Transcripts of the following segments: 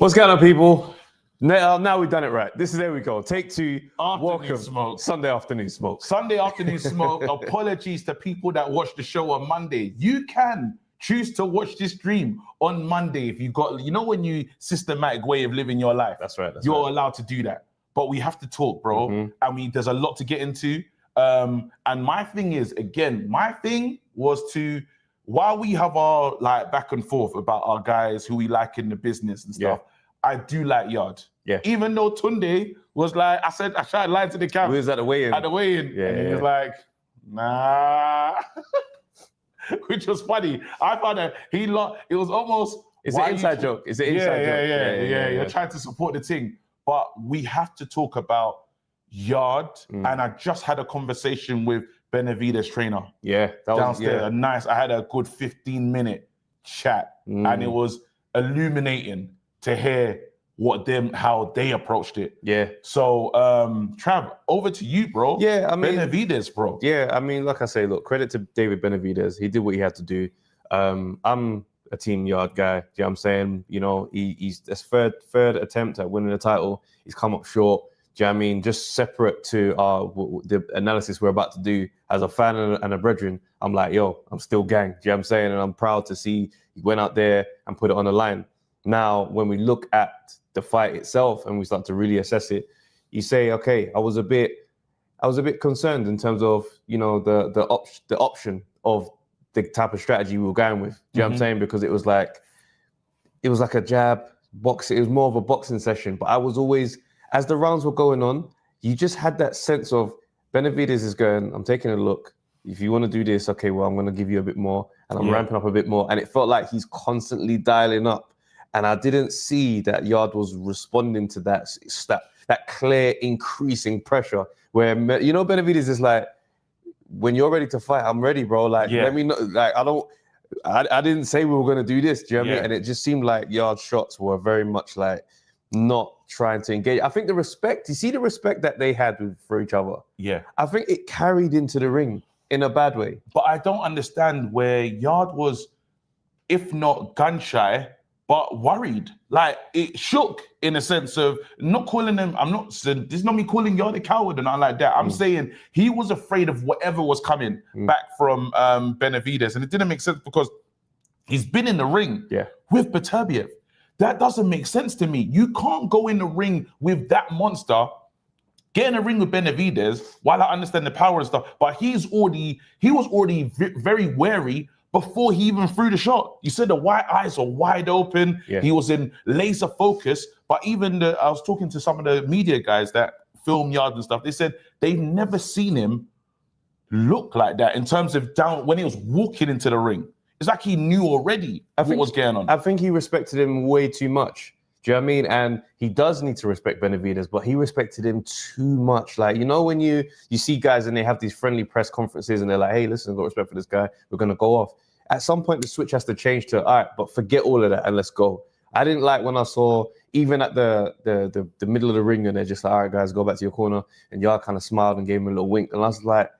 What's going on, people? Now we've done it right. There we go. Take two. Afternoon Welcome. smoke. Sunday afternoon smoke. Sunday afternoon smoke. Apologies to people that watch the show on Monday. You can choose to watch this stream on Monday if you got, when you systematic way of living your life. That's right. You're allowed to do that. But we have to talk, bro. And there's a lot to get into. And my thing was to, while we have our back and forth about our guys who we like in the business and stuff, I do like Yard. Yeah. Even though Tunde was like, I tried lying to the camera. We was at the weigh-in. And he was like, nah. Which was funny. I found that it was almost... It's an inside joke. It's an inside joke. Yeah. You're trying to support the thing. But we have to talk about Yard. And I just had a conversation with Benavidez trainer. Yeah. That downstairs. I had a good 15-minute chat. And it was illuminating to hear how they approached it. Yeah. So, Trav, over to you, bro. Yeah, I mean... Benavidez, bro. Yeah, I mean, like I say, look, credit to David Benavidez. He did what he had to do. I'm a Team Yard guy. You know what I'm saying? He's his third attempt at winning the title. He's come up short. Do you know what I mean? Just separate to the analysis we're about to do as a fan and a brethren, I'm like, yo, I'm still gang. Do you know what I'm saying? And I'm proud to see he went out there and put it on the line. Now, when we look at the fight itself and we start to really assess it, you say, okay, I was a bit concerned in terms of, the option of the type of strategy we were going with. Do you know what I'm saying? Because it was like a jab box. It was more of a boxing session. But I was always, as the rounds were going on, you just had that sense of Benavidez is going, I'm taking a look. If you want to do this, okay, well, I'm going to give you a bit more and I'm ramping up a bit more. And it felt like he's constantly dialing up. And I didn't see that Yard was responding to that clear increasing pressure where, Benavidez is like, when you're ready to fight, I'm ready, bro. Let me know. I didn't say we were going to do this. Do you know what I mean? And it just seemed like Yard's shots were very much like not trying to engage. I think the respect that they had for each other. Yeah. I think it carried into the ring in a bad way. But I don't understand where Yard was, if not gun shy, but worried. Like, it shook in a sense of not calling him, this is not me calling Yard a coward and nothing like that. I'm saying he was afraid of whatever was coming back from Benavidez. And it didn't make sense because he's been in the ring with Beterbiev. That doesn't make sense to me. You can't go in the ring with that monster, get in a ring with Benavidez, while I understand the power and stuff, but he was already very wary before he even threw the shot. You said the white eyes are wide open. Yeah. He was in laser focus. But even I was talking to some of the media guys that film Yard and stuff. They said they've never seen him look like that in terms of when he was walking into the ring. It's like he knew already what was going on. I think he respected him way too much. Do you know what I mean? And he does need to respect Benavidez, but he respected him too much. Like, when you see guys and they have these friendly press conferences and they're like, hey, listen, I've got respect for this guy. We're going to go off. At some point, the switch has to change to, all right, but forget all of that and let's go. I didn't like when I saw, even at the middle of the ring, and they're just like, all right, guys, go back to your corner. And Yard kind of smiled and gave him a little wink. And I was like,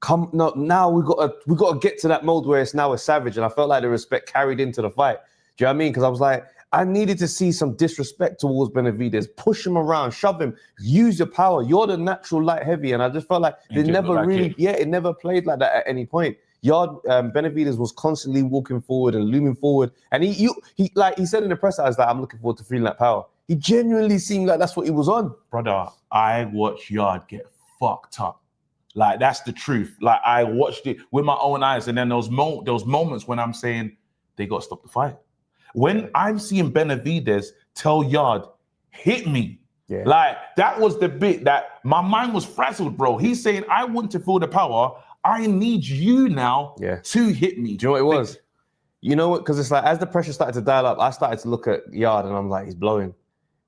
now we got to get to that mode where it's now a savage. And I felt like the respect carried into the fight. Do you know what I mean? Because I was like, I needed to see some disrespect towards Benavidez. Push him around, shove him, use your power. You're the natural light heavy. And I just felt like it never played like that at any point. Yard, Benavidez was constantly walking forward and looming forward. And he said in the press, I was like, I'm looking forward to feeling that power. He genuinely seemed like that's what he was on. Brother, I watched Yard get fucked up. Like, that's the truth. Like, I watched it with my own eyes. And then those moments when I'm saying, they got to stop the fight. When I'm seeing Benavidez tell Yard, hit me. Yeah. Like, that was the bit that my mind was frazzled, bro. He's saying, I want to feel the power. I need you now to hit me. Do you know what it was? You know what? Because it's like, as the pressure started to dial up, I started to look at Yard and I'm like, he's blowing.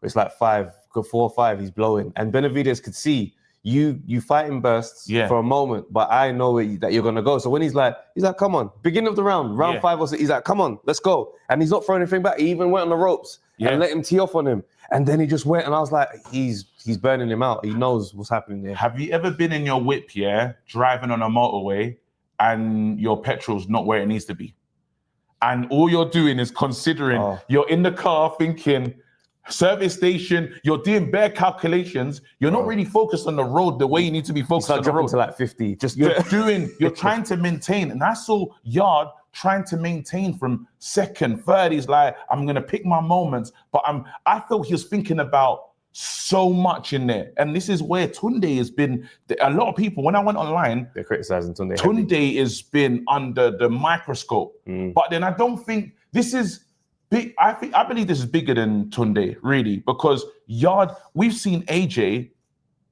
It's like 4 or 5, he's blowing. And Benavidez could see you fight in bursts for a moment, but I know that you're gonna go. So when he's like, come on, beginning of the round 5 or 6, he's like, come on, let's go. And he's not throwing anything back. He even went on the ropes and let him tee off on him. And then he just went, and I was like, he's burning him out. He knows what's happening there. Have you ever been in your whip, driving on a motorway, and your petrol's not where it needs to be? And all you're doing is considering, you're in the car thinking, service station. You're doing bare calculations. You're not really focused on the road the way you need to be focused on the dropping road. to like 50. Just You're trying to maintain. And I saw Yard trying to maintain from second, third. He's like, I'm going to pick my moments. But I felt he was thinking about so much in there. And this is where Tunde has been. A lot of people, when I went online, they're criticizing Tunde. Tunde has been under the microscope. But then I don't think this is big. I believe this is bigger than Tunde, really, because Yard, we've seen AJ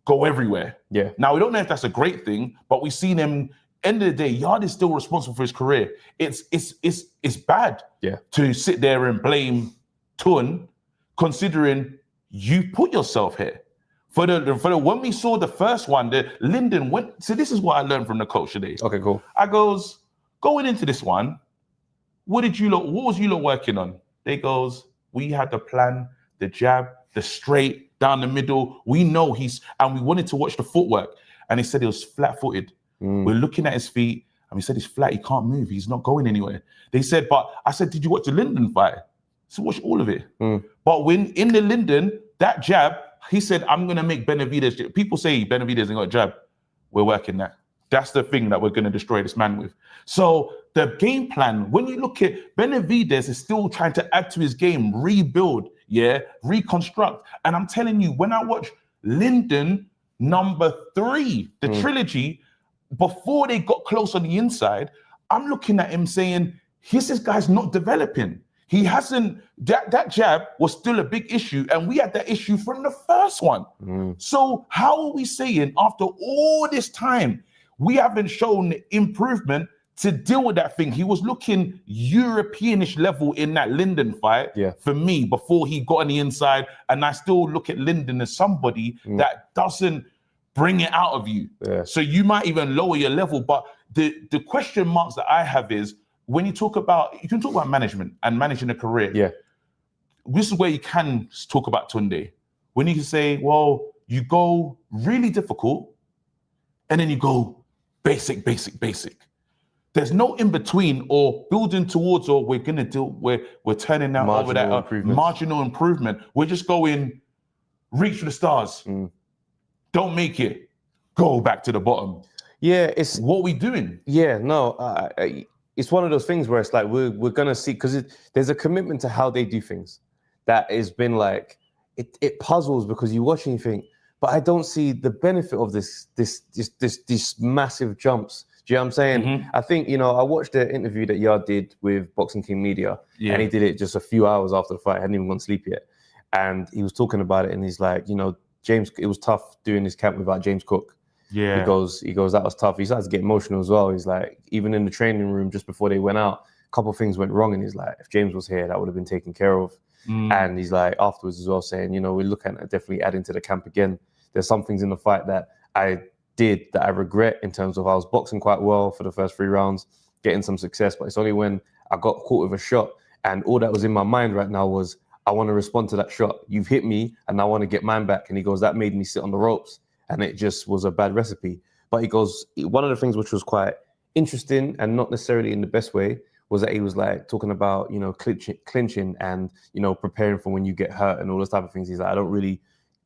go everywhere. Yeah. Now, we don't know if that's a great thing, but we've seen him. End of the day, Yard is still responsible for his career. It's bad to sit there and blame Tun, considering you put yourself here. For the when we saw the first one, the Linden went. So this is what I learned from the coach today. Okay, cool. I goes, going into this one, what was you lot working on? They goes, we had the plan, the jab, the straight down the middle. We know and we wanted to watch the footwork. And he said he was flat-footed. We're looking at his feet, and we said he's flat, he can't move, he's not going anywhere. They said, but I said, did you watch the Linden fight? So watch all of it. But when in the Linden, that jab, he said, I'm going to make Benavidez. People say Benavidez ain't got a jab. We're working that. That's the thing that we're going to destroy this man with. So the game plan, when you look at Benavidez is still trying to add to his game, rebuild, reconstruct. And I'm telling you, when I watch Linden number 3, the trilogy, before they got close on the inside, I'm looking at him saying, this guy's not developing. He hasn't, that jab was still a big issue, and we had that issue from the first one. So how are we saying after all this time, we haven't shown improvement to deal with that thing? He was looking Europeanish level in that Linden fight for me before he got on the inside, and I still look at Linden as somebody that doesn't bring it out of you. So you might even lower your level, but the question marks that I have is, when you can talk about management and managing a career. This is where you can talk about Tunde. When you can say, well, you go really difficult and then you go basic. There's no in between or building towards, or we're turning out over that marginal improvement. We're just going reach for the stars. Don't make it. Go back to the bottom. Yeah, it's what we doing. Yeah, no, it's one of those things where it's like we're gonna see, because there's a commitment to how they do things that has been like it puzzles, because you watch and you think, but I don't see the benefit of these massive jumps. Do you know what I'm saying? I think, I watched the interview that Yard did with Boxing King Media, and he did it just a few hours after the fight. I hadn't even gone to sleep yet, and he was talking about it, and he's like, James, it was tough doing this camp without James Cook. He goes, that was tough. He started to get emotional as well. He's like, even in the training room just before they went out, a couple of things went wrong. And he's like, if James was here, that would have been taken care of. And he's like, afterwards as well, saying, we're looking at definitely adding to the camp again. There's some things in the fight that I did that I regret, in terms of I was boxing quite well for the first 3 rounds, getting some success, but it's only when I got caught with a shot. And all that was in my mind right now was, I want to respond to that shot. You've hit me and I want to get mine back. And he goes, that made me sit on the ropes. And it just was a bad recipe. But he goes, one of the things which was quite interesting and not necessarily in the best way was that he was like talking about, clinching and, preparing for when you get hurt and all those type of things. He's like, I don't really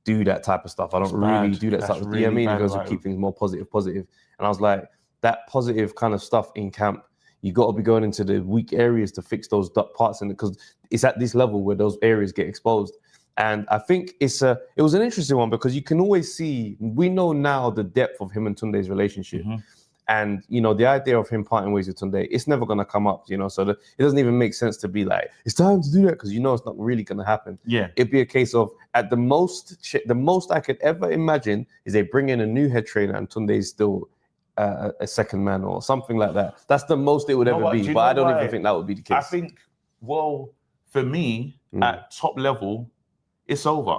do that type of stuff. I don't really do that stuff. You know what I mean? He goes, to keep things more positive. And I was like, that positive kind of stuff in camp, you got to be going into the weak areas to fix those parts in it, because it's at this level where those areas get exposed. And I think it was an interesting one, because you can always see, we know now the depth of him and Tunde's relationship. And, the idea of him parting ways with Tunde, it's never going to come up, so it doesn't even make sense to be like, it's time to do that, because it's not really going to happen. It'd be a case of, at the most I could ever imagine is they bring in a new head trainer and Tunde is still a second man or something like that. That's the most it would ever be, but I don't even think that would be the case. I think, for me, at top level, it's over,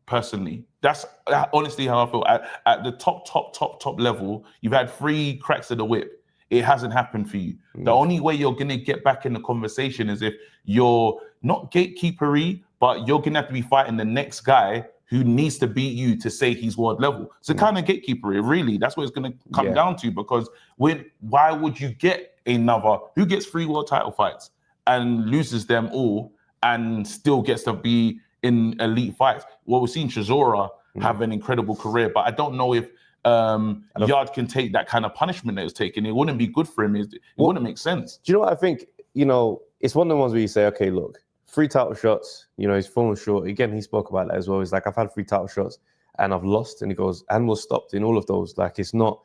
personally. That's honestly how I feel. At the top level, you've had 3 cracks of the whip. It hasn't happened for you. The only way you're going to get back in the conversation is if you're not gatekeepery, but you're going to have to be fighting the next guy who needs to beat you to say he's world level. So kind of gatekeepery, really. That's what it's going to come down to, because why would you get who gets 3 world title fights and loses them all and still gets to be in elite fights. Well, we've seen Chisora have an incredible career, but I don't know if Yard can take that kind of punishment that was taken. It wouldn't be good for him. It wouldn't make sense. Do you know what I think? You know, it's one of the ones where you say, okay, look, 3 title shots, you know, he's fallen short. Again, he spoke about that as well. He's like, I've had 3 title shots and I've lost. And he goes, and was stopped in all of those. Like, it's not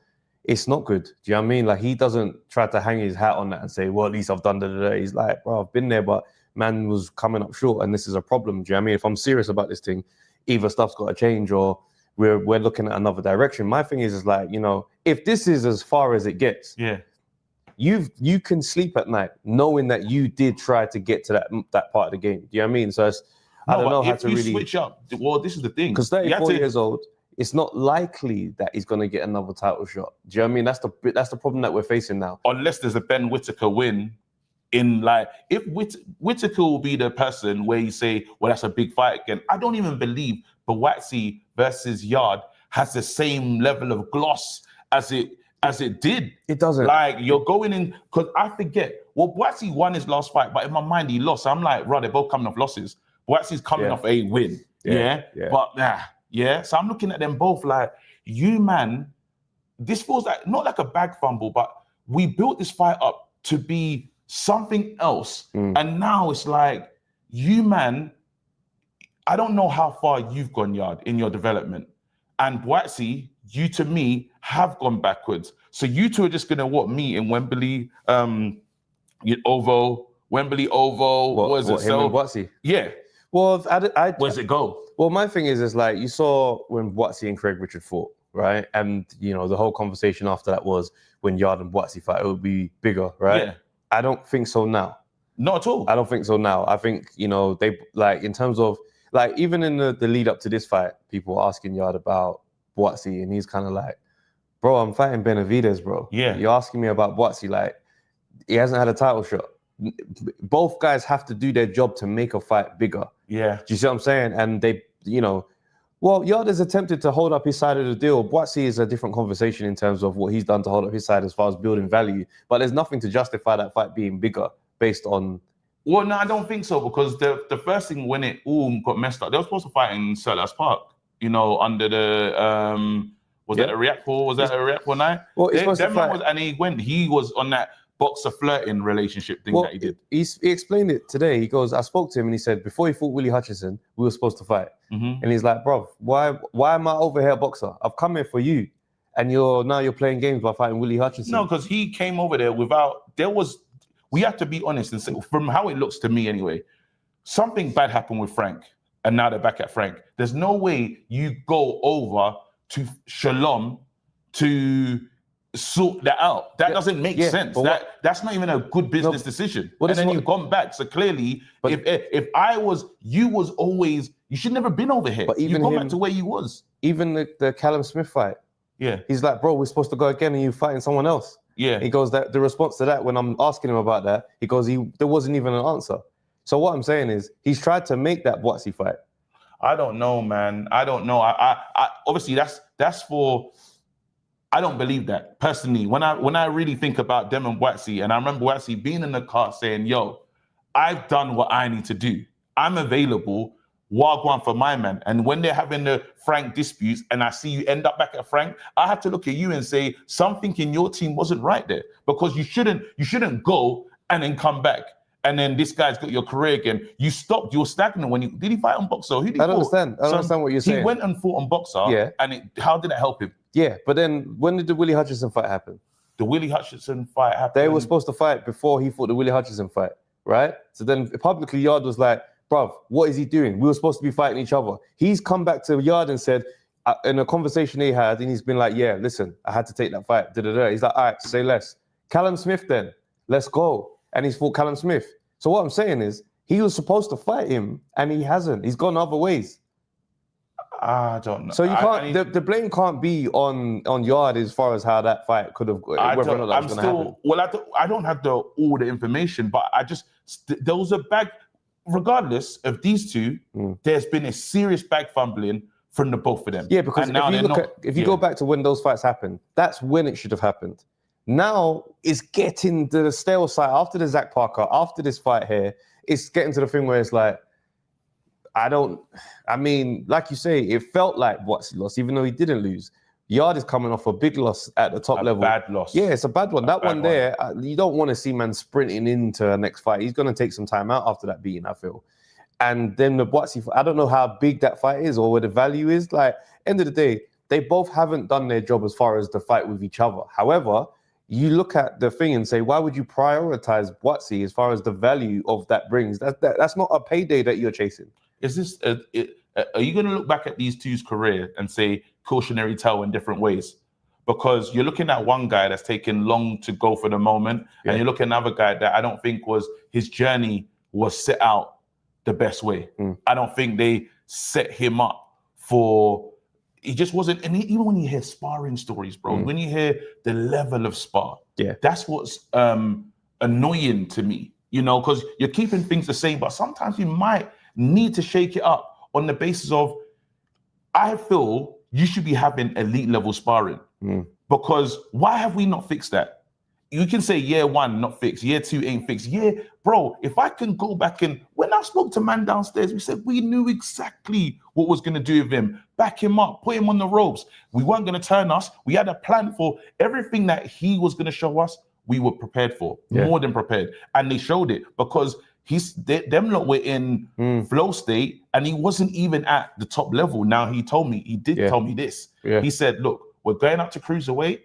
good. Do you know what I mean? Like, he doesn't try to hang his hat on that and say, well, at least I've done da-da-da. He's like, bro, I've been there, but man was coming up short and this is a problem. Do you know what I mean? If I'm serious about this thing, either stuff's got to change or we're looking at another direction. My thing is like, you know, if this is as far as it gets, you can sleep at night knowing that you did try to get to that part of the game. Do you know what I mean? So I don't know how to really switch up. Well, this is the thing. Because 34 years old, it's not likely that he's going to get another title shot. Do you know what I mean? That's the problem that we're facing now. Unless there's a Ben Whittaker win. In like, if Whittaker will be the person where you say, well, that's a big fight again. I don't even believe Buatsi versus Yard has the same level of gloss as it did. It doesn't. Like, you're going in, because I forget, well, Buatsi won his last fight, but in my mind, he lost. So I'm like, right, they're both coming off losses. Buatsi's coming off a win. So I'm looking at them both like, you, man, this feels like, not like a bag fumble, but we built this fight up to be something else. And now it's like, you, man, I don't know how far you've gone, Yard, in your development. And Buatsi, you to me have gone backwards. So you two are just gonna meet in Wembley, Oval. What was it? Him and Buatsi? Yeah. Well, where's it go? Well, my thing is like, you saw when Buatsi and Craig Richard fought, right? And you know, the whole conversation after that was when Yard and Buatsi fight, it would be bigger, right? Yeah. I don't think so now. Not at all. I don't think so now. I think, you know, they like, in terms of like, even in the lead up to this fight, people were asking Yard about Buatsi, and he's kind of like, bro, I'm fighting Benavidez, bro. Yeah. You're asking me about Buatsi, like, he hasn't had a title shot. Both guys have to do their job to make a fight bigger. Yeah. Do you see what I'm saying? And they, you know, well, Yard has attempted to hold up his side of the deal. Buatsi is a different conversation in terms of what he's done to hold up his side as far as building value. But there's nothing to justify that fight being bigger based on... Well, no, I don't think so, because the first thing when it all got messed up, they were supposed to fight in Selhurst Park, you know, under the... was that a Riyadh Pool night? Well, he's supposed to fight... He was on that boxer flirting relationship thing that he did. He explained it today. He goes, I spoke to him and he said, before he fought Willie Hutchinson, we were supposed to fight. And he's like, bro, why am I over here a boxer? I've come here for you. And you're playing games by fighting Willie Hutchinson. No, because he came over there we have to be honest and say, from how it looks to me anyway, something bad happened with Frank. And now they're back at Frank. There's no way you go over to Shalom to sort that out. That doesn't make sense. That's not even a good business decision. And then you've gone back. So clearly, you should never been over here. But even you go back to where you was. Even the Callum Smith fight. Yeah. He's like, bro, we're supposed to go again and you fighting someone else. Yeah. He goes, that the response to that, when I'm asking him about that, he goes, there wasn't even an answer. So what I'm saying is, he's tried to make that Buatsi fight. I don't know, man. I don't know. I obviously that's for... I don't believe that personally. When I really think about them and Buatsi, and I remember Buatsi being in the car saying, yo, I've done what I need to do. I'm available. Wagwan for my man. And when they're having the Frank disputes and I see you end up back at Frank, I have to look at you and say something in your team wasn't right there, because you shouldn't go and then come back. And then this guy's got your career again. You stopped. You were stagnant when did he fight on Boxer? Who did he I don't understand. I don't understand what you're saying. He went and fought on Boxer. Yeah. And how did that help him? Yeah, but then when did the Willie Hutchinson fight happen? The Willie Hutchinson fight happened. They were supposed to fight before he fought the Willie Hutchinson fight, right? So then publicly Yard was like, bruv, what is he doing? We were supposed to be fighting each other. He's come back to Yard and said, in a conversation they had, and he's been like, yeah, listen, I had to take that fight. He's like, all right, say less. Callum Smith then, let's go. And he's fought Callum Smith. So what I'm saying is, he was supposed to fight him, and he hasn't. He's gone other ways. I don't know. So you can't. The blame can't be on Yard as far as how that fight could have. I don't have all the information, but there was a bag. Regardless of these two, there's been a serious bag fumbling from the both of them. Yeah, because if you go back to when those fights happened, that's when it should have happened. Now it's getting to the stale side after the Zach Parker, after this fight here. It's getting to the thing where it's like, I mean, like you say, it felt like Watsy lost, even though he didn't lose. Yard is coming off a big loss at the top level. Bad loss. Yeah, it's a bad one. That one there, you don't want to see man sprinting into a next fight. He's going to take some time out after that beating, I feel. And then the Watsy, I don't know how big that fight is or where the value is. Like, end of the day, they both haven't done their job as far as the fight with each other. However, you look at the thing and say, why would you prioritize Watsy as far as the value of that brings? That's not a payday that you're chasing. Is this? Are you going to look back at these two's career and say cautionary tale in different ways? Because you're looking at one guy that's taken long to go for the moment, and you're looking at another guy that I don't think his journey was set out the best way. I don't think they set him up for. He just wasn't. And even when you hear sparring stories, bro, when you hear the level of spar, that's what's annoying to me. You know, because you're keeping things the same, but sometimes you might need to shake it up on the basis of, I feel you should be having elite level sparring. Because why have we not fixed that? You can say year one not fixed, year two ain't fixed. Yeah, bro, if I can go back and when I spoke to man downstairs, we said we knew exactly what was going to do with him. Back him up, put him on the ropes. We weren't going to turn us. We had a plan for everything that he was going to show us. We were prepared for, more than prepared. And they showed it because them lot were in flow state and he wasn't even at the top level. Now he told me this. He said, look, we're going up to cruiserweight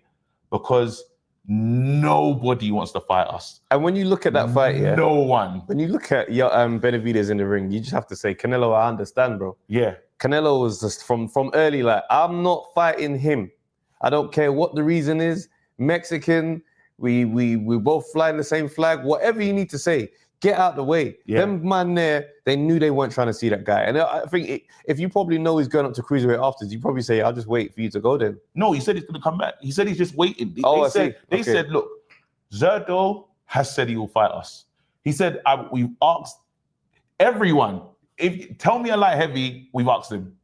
because nobody wants to fight us. And when you look at that fight, no one. When you look at Benavidez in the ring, you just have to say, Canelo, I understand, bro. Yeah. Canelo was just from early, like, I'm not fighting him. I don't care what the reason is. Mexican, we both flying the same flag, whatever you need to say. Get out the way. Them man there, they knew they weren't trying to see that guy. And I think if you probably know he's going up to cruiserweight afterwards, you probably say, I'll just wait for you to go then. No, he said he's going to come back. He said he's just waiting. They said, look, Zerdo has said he will fight us. He said, we've asked everyone, tell me a light heavy, we've asked him.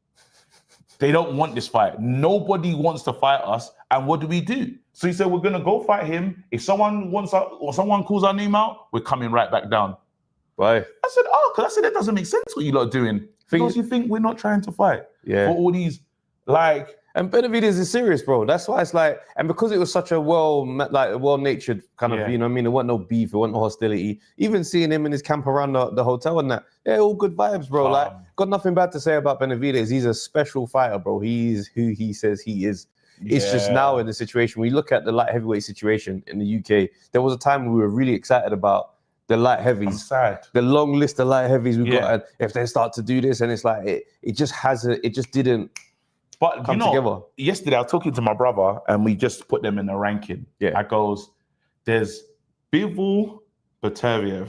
They don't want this fight. Nobody wants to fight us. And what do? So he said, we're going to go fight him. If someone wants or someone calls our name out, we're coming right back down. Why? I said, because that doesn't make sense what you lot are doing. Because you think we're not trying to fight. Yeah. For all these, like... And Benavidez is serious, bro. That's why it's like... And because it was such a well-natured kind of, you know what I mean? There wasn't no beef, there wasn't no hostility. Even seeing him in his camp around the hotel and that, all good vibes, bro. Like, got nothing bad to say about Benavidez. He's a special fighter, bro. He's who he says he is. It's just now in the situation, when you look at the light heavyweight situation in the UK, there was a time we were really excited about the light heavies, the long list of light heavies we've got. And if they start to do this, and it's like, it just didn't come together. Yesterday, I was talking to my brother and we just put them in a ranking. I goes, there's Bivol, Batarev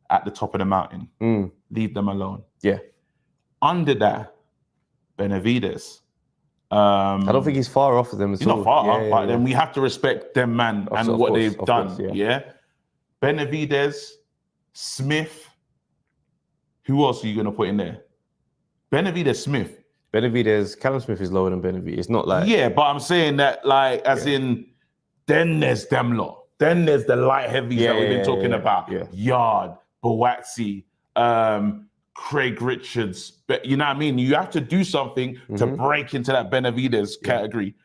at the top of the mountain. Leave them alone. Under that, Benavidez. I don't think he's far off of them at all. He's not far, but then we have to respect them, man, and what they've done. Benavidez, Smith. Who else are you going to put in there? Benavidez, Smith. Callum Smith is lower than Benavidez. It's not like... Yeah, but I'm saying that, like, as in, then there's them lot. Then there's the light heavies that we've been talking about. Yard, Buatsi, Craig Richards, but you know what I mean? You have to do something to break into that Benavidez category.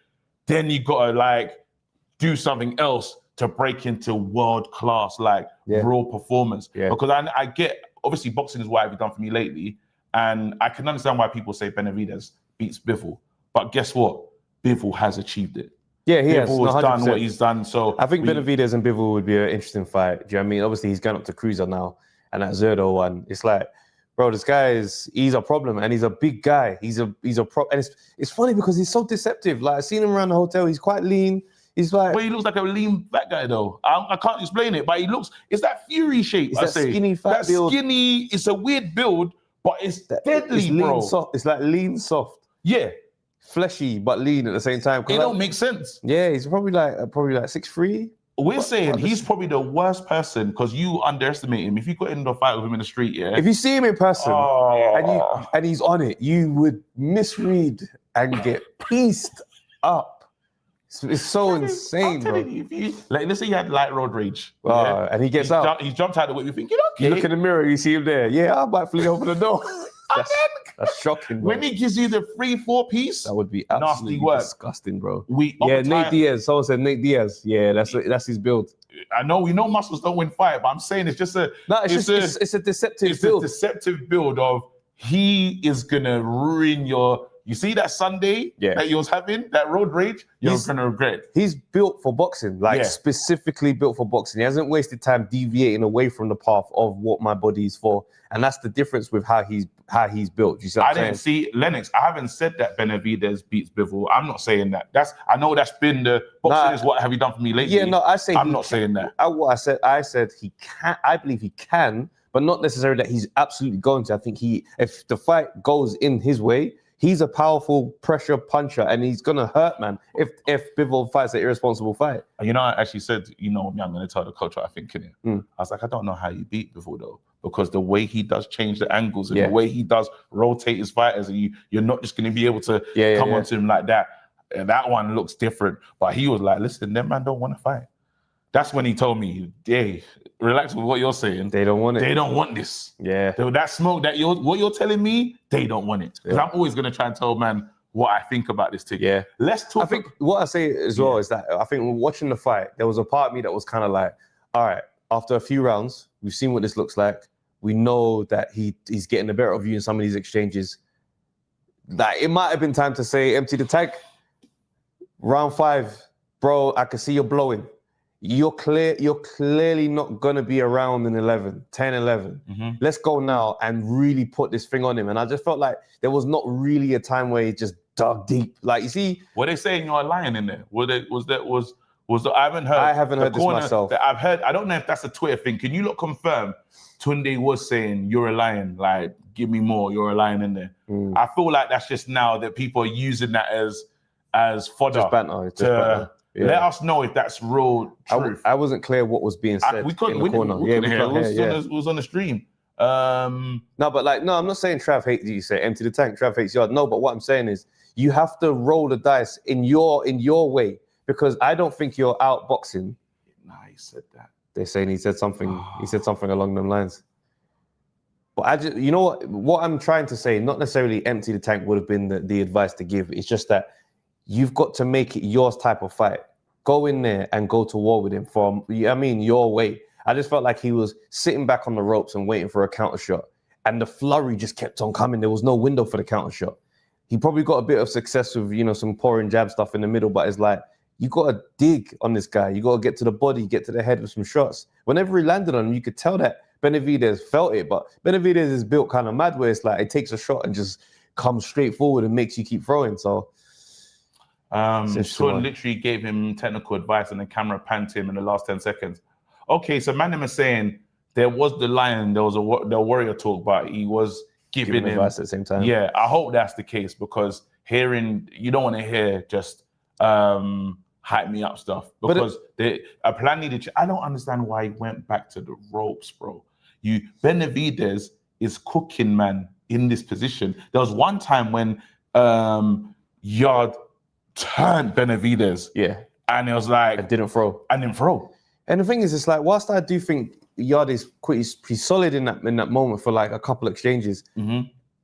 Then you got to like do something else to break into world class, like raw performance. Because I get, obviously boxing is what have you done for me lately. And I can understand why people say Benavidez beats Bivol. But guess what? Bivol has achieved it. Yeah, he has. Bivol has done what he's done. So I think Benavidez and Bivol would be an interesting fight. Do you know what I mean? Obviously he's going up to cruiser now. And that Zerdo one, it's like, bro, this guy he's a problem and he's a big guy. He's a pro, and it's funny because he's so deceptive. Like, I've seen him around the hotel, he's quite lean. He's like... Well, he looks like a lean fat guy though. I can't explain it, but he looks, it's that Fury shape, it's that skinny fat build. Skinny, it's a weird build, but it's deadly, bro. Soft. It's like lean soft. Yeah. Fleshy, but lean at the same time. It don't make sense. Yeah, he's probably like 6'3". We're saying he's probably the worst person because you underestimate him. If you got into a fight with him in the street, if you see him in person and he's on it, you would misread and get pieced up. It's so insane, bro. Like, let's say you had light road rage. And he gets out. He's jumped out of the way. You think, You look in the mirror, you see him there. Yeah, I might flee over the door. that's shocking, bro. When he gives you the 3-4 piece, That would be Nasty absolutely work. disgusting, bro. we Yeah, over Nate time- Diaz. Someone said Nate Diaz. Yeah, that's his build. I know we know muscles don't win fight, but I'm saying it's just a No, it's a deceptive it's build. a deceptive build of he is gonna ruin your. You see that Sunday that you was having that road rage, you're gonna regret. He's built for boxing, like specifically built for boxing. He hasn't wasted time deviating away from the path of what my body is for, and that's the difference with how he's built. You see what I'm saying? Didn't see Lennox. I haven't said that Benavidez beats Bivol. I'm not saying that. I know that's been the boxing is what have you done for me lately. Yeah, no, I'm not saying that. I said he can. I believe he can, but not necessarily that he's absolutely going to. I think if the fight goes in his way, he's a powerful pressure puncher, and he's gonna hurt, man. If Bivol fights an irresponsible fight. You know, I actually said, you know me, I'm gonna tell the coach what I think in it. I was like, I don't know how you beat Bivol though, because the way he does change the angles and the way he does rotate his fighters, and you're not just gonna be able to come onto him like that. And that one looks different. But he was like, listen, them man don't want to fight. That's when he told me, hey, relax with what you're saying. They don't want it. They don't want this. Yeah. That smoke that what you're telling me, they don't want it. Because I'm always going to try and tell man what I think about this thing. Yeah. Let's talk. I think what I say as well is that I think when watching the fight, there was a part of me that was kind of like, all right, after a few rounds, we've seen what this looks like. We know that he's getting the better of you in some of these exchanges. That it might have been time to say, empty the tank. Round 5, bro, I can see you're blowing. You're clearly not going to be around in 10, 11. Let's go now and really put this thing on him. And I just felt like there was not really a time where he just dug deep. Like, you see... Were they saying you're a lion in there? I haven't heard this myself. I've heard, I don't know if that's a Twitter thing. Can you look confirm Tunde was saying you're a lion, like, give me more, you're a lion in there. I feel like that's just now that people are using that as fodder. Just banter. Yeah. Let us know if that's real truth. I wasn't clear what was being said we couldn't hear. It was on the stream. No, but I'm not saying Trav hates you. Say empty the tank. Trav hates Yard. No, but what I'm saying is you have to roll the dice in your way, because I don't think you're outboxing. Nah, he said that. They're saying he said something. He said something along them lines. But I just, you know what I'm trying to say. Not necessarily empty the tank would have been the advice to give. It's just that. You've got to make it yours type of fight. Go in there and go to war with him your way. I just felt like he was sitting back on the ropes and waiting for a counter shot. And the flurry just kept on coming. There was no window for the counter shot. He probably got a bit of success with, some pouring jab stuff in the middle, but it's like, you got to dig on this guy. You got to get to the body, get to the head with some shots. Whenever he landed on him, you could tell that Benavidez felt it, but Benavidez is built kind of mad where it's like, it takes a shot and just comes straight forward and makes you keep throwing. So, Sean literally gave him technical advice and the camera panned him in the last 10 seconds. Okay, so Manem is saying there was the lion, there was the warrior talk, but he was giving him advice at the same time. Yeah, I hope that's the case, because you don't want to hear just hype me up stuff, because a plan needed. I don't understand why he went back to the ropes, bro. Benavidez is cooking, man, in this position. There was one time when Yard turned Benavidez. Yeah. And it was like... I didn't throw. And the thing is, it's like, whilst I do think Yard is he's solid in that moment for like a couple exchanges,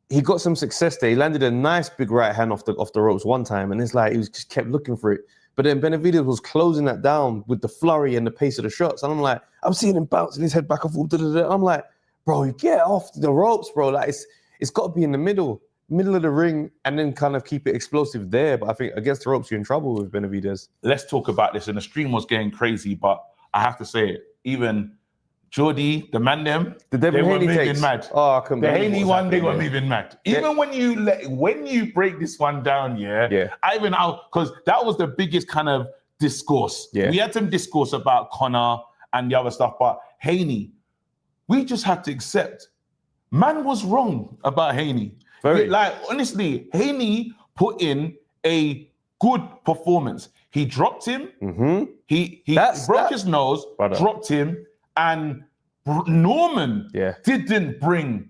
he got some success there. He landed a nice big right hand off the ropes one time, and it's like he just kept looking for it. But then Benavidez was closing that down with the flurry and the pace of the shots. And I'm like, I'm seeing him bouncing his head back and forth. I'm like, bro, you get off the ropes, bro. Like, it's got to be in the middle of the ring, and then kind of keep it explosive there. But I think against the ropes, you're in trouble with Benavidez. Let's talk about this. And the stream was getting crazy, but I have to say it. Even Jordy, the man them, they were moving mad. Oh, I couldn't the Haney one, they were moving mad. Even when you break this one down, even out, because that was the biggest kind of discourse. Yeah. We had some discourse about Conor and the other stuff, but Haney, we just had to accept, man was wrong about Haney. Like, honestly, Haney put in a good performance. He dropped him. He broke his nose, dropped him, and Norman didn't bring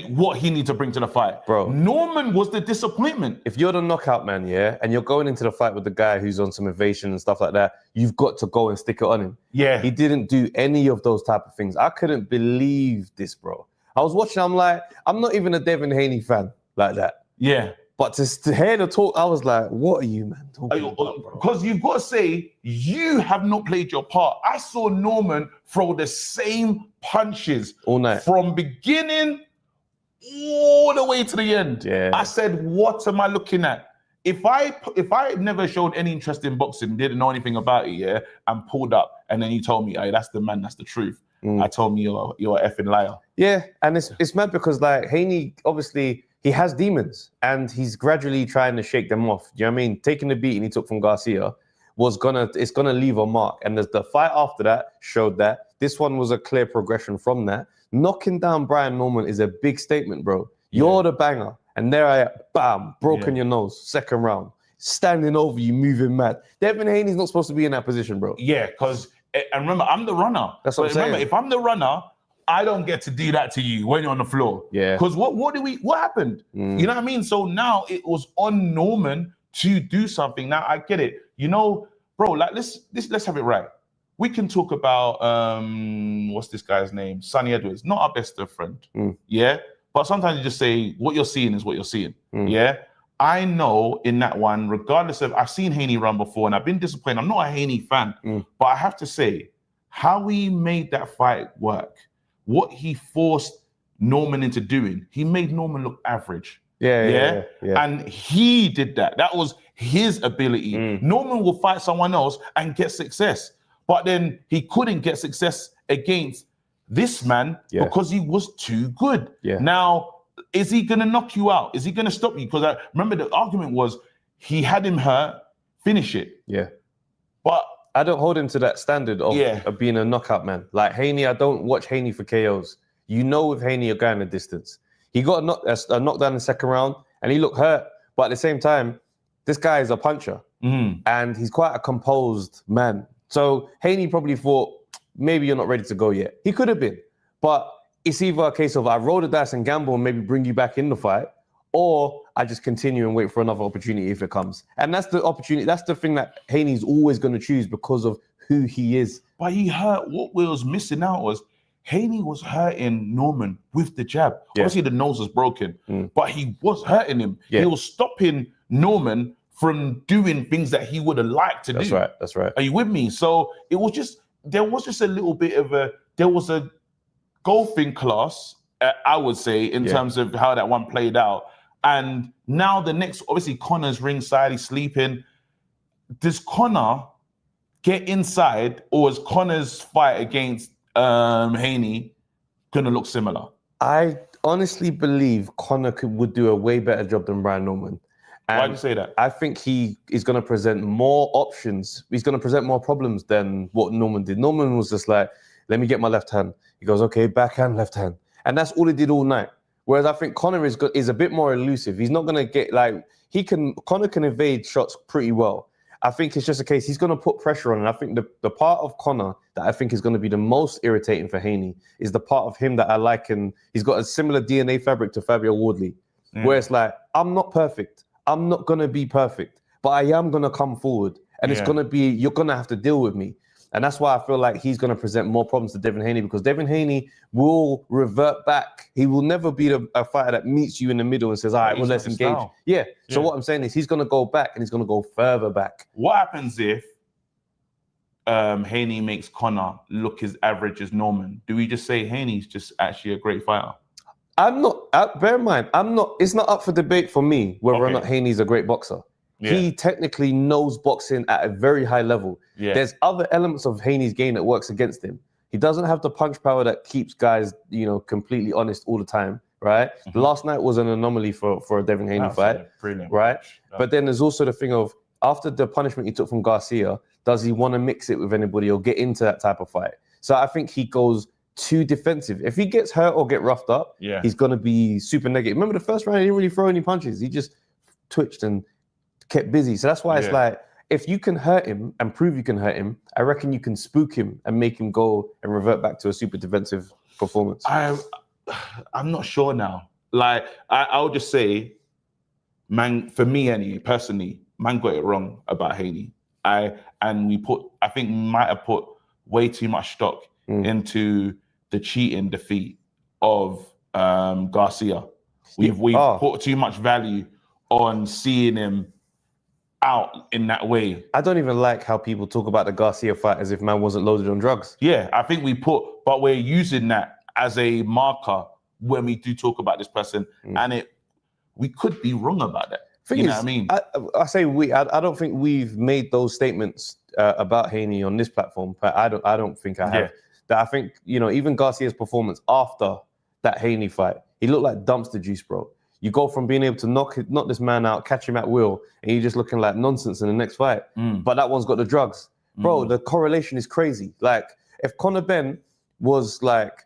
what he needed to bring to the fight. Bro, Norman was the disappointment. If you're the knockout man, and you're going into the fight with the guy who's on some evasion and stuff like that, you've got to go and stick it on him. Yeah. He didn't do any of those type of things. I couldn't believe this, bro. I was watching, I'm like, I'm not even a Devin Haney fan like that. Yeah. But to hear the talk, I was like, what are you, man, talking about, bro? Because you've got to say, you have not played your part. I saw Norman throw the same punches All night. from beginning all the way to the end. Yeah. I said, what am I looking at? If I never showed any interest in boxing, didn't know anything about it, yeah, and pulled up, and then you told me, hey, that's the man, that's the truth. I told me you're an effing liar. Yeah, and it's mad because like Haney, obviously he has demons and he's gradually trying to shake them off. Do you know what I mean? Taking the beating he took from Garcia it's gonna leave a mark. And the fight after that showed that. This one was a clear progression from that. Knocking down Brian Norman is a big statement, bro. You're the banger. And there I am, bam, broken your nose, second round. Standing over you, moving mad. Devin Haney's not supposed to be in that position, bro. Yeah, because, and remember, I'm the runner. That's what I'm saying. Remember, if I'm the runner, I don't get to do that to you when you're on the floor. Yeah. Because what happened? You know what I mean? So now it was on Norman to do something. Now I get it. You know, bro, like let's have it right. We can talk about what's this guy's name? Sonny Edwards, not our best of friend. Yeah. But sometimes you just say what you're seeing is what you're seeing. Yeah. I know in that one, regardless of, I've seen Haney run before and I've been disappointed. I'm not a Haney fan, but I have to say, how he made that fight work, what he forced Norman into doing, he made Norman look average. Yeah. And he did that. That was his ability. Norman will fight someone else and get success, but then he couldn't get success against this man because he was too good. Now, is he going to knock you out? Is he going to stop you? Because I remember the argument was he had him hurt, finish it. Yeah. But I don't hold him to that standard of being a knockout man. Like Haney, I don't watch Haney for KOs. You know with Haney, you're going a distance. He got a knockdown in the second round and he looked hurt. But at the same time, this guy is a puncher and he's quite a composed man. So Haney probably thought, maybe you're not ready to go yet. He could have been. But it's either a case of I roll the dice and gamble and maybe bring you back in the fight, or I just continue and wait for another opportunity if it comes. And that's the opportunity. That's the thing that Haney's always going to choose because of who he is. But he hurt. What we was missing out was Haney was hurting Norman with the jab. Obviously, the nose was broken, but he was hurting him. He was stopping Norman from doing things that he would have liked to do. That's right. Are you with me? So it was just, there was just a little bit of there was a golfing class, I would say, in terms of how that one played out. And now the next, obviously Conor's ringside, he's sleeping. Does Conor get inside, or is Conor's fight against Haney gonna look similar? I honestly believe Conor would do a way better job than Brian Norman. And why do you say that? I think he is going to present more options. He's going to present more problems than what Norman did. Norman was just like, let me get my left hand. He goes, okay, backhand, left hand. And that's all he did all night. Whereas I think Conor is a bit more elusive. He's not going to get Conor can evade shots pretty well. I think it's just a case, he's going to put pressure on. And I think the part of Conor that I think is going to be the most irritating for Haney is the part of him that I like. And he's got a similar DNA fabric to Fabio Wardley, where it's like, I'm not perfect. I'm not going to be perfect, but I am going to come forward. And it's going to be, you're going to have to deal with me. And that's why I feel like he's going to present more problems to Devin Haney, because Devin Haney will revert back. He will never be a fighter that meets you in the middle and says, all right, well, let's engage. So what I'm saying is he's going to go back and he's going to go further back. What happens if Haney makes Conor look as average as Norman? Do we just say Haney's just actually a great fighter? I'm not, bear in mind, it's not up for debate for me whether or not Haney's a great boxer. He technically knows boxing at a very high level. There's other elements of Haney's game that works against him. He doesn't have the punch power that keeps guys, completely honest all the time, right? Last night was an anomaly for a Devin Haney fight, right? But then there's also the thing of, after the punishment he took from Garcia, does he want to mix it with anybody or get into that type of fight? So I think he goes too defensive. If he gets hurt or get roughed up, he's going to be super negative. Remember the first round, he didn't really throw any punches. He just twitched and kept busy. So that's why it's like, if you can hurt him and prove you can hurt him, I reckon you can spook him and make him go and revert back to a super defensive performance. I'm not sure now. Like, I would just say, man, for me anyway, personally, man got it wrong about Haney. I think might have put way too much stock into the cheating defeat of Garcia. We've put too much value on seeing him out in that way. I don't even like how people talk about the Garcia fight as if man wasn't loaded on drugs. Yeah, I think but we're using that as a marker when we do talk about this person, and we could be wrong about that. You know what I mean? I say I don't think we've made those statements about Haney on this platform, but I don't think I have. Yeah. That I think, even Garcia's performance after that Haney fight, he looked like dumpster juice, bro. You go from being able to knock this man out, catch him at will, and you're just looking like nonsense in the next fight. But that one's got the drugs. Bro, the correlation is crazy. Like, if Conor Benn was like,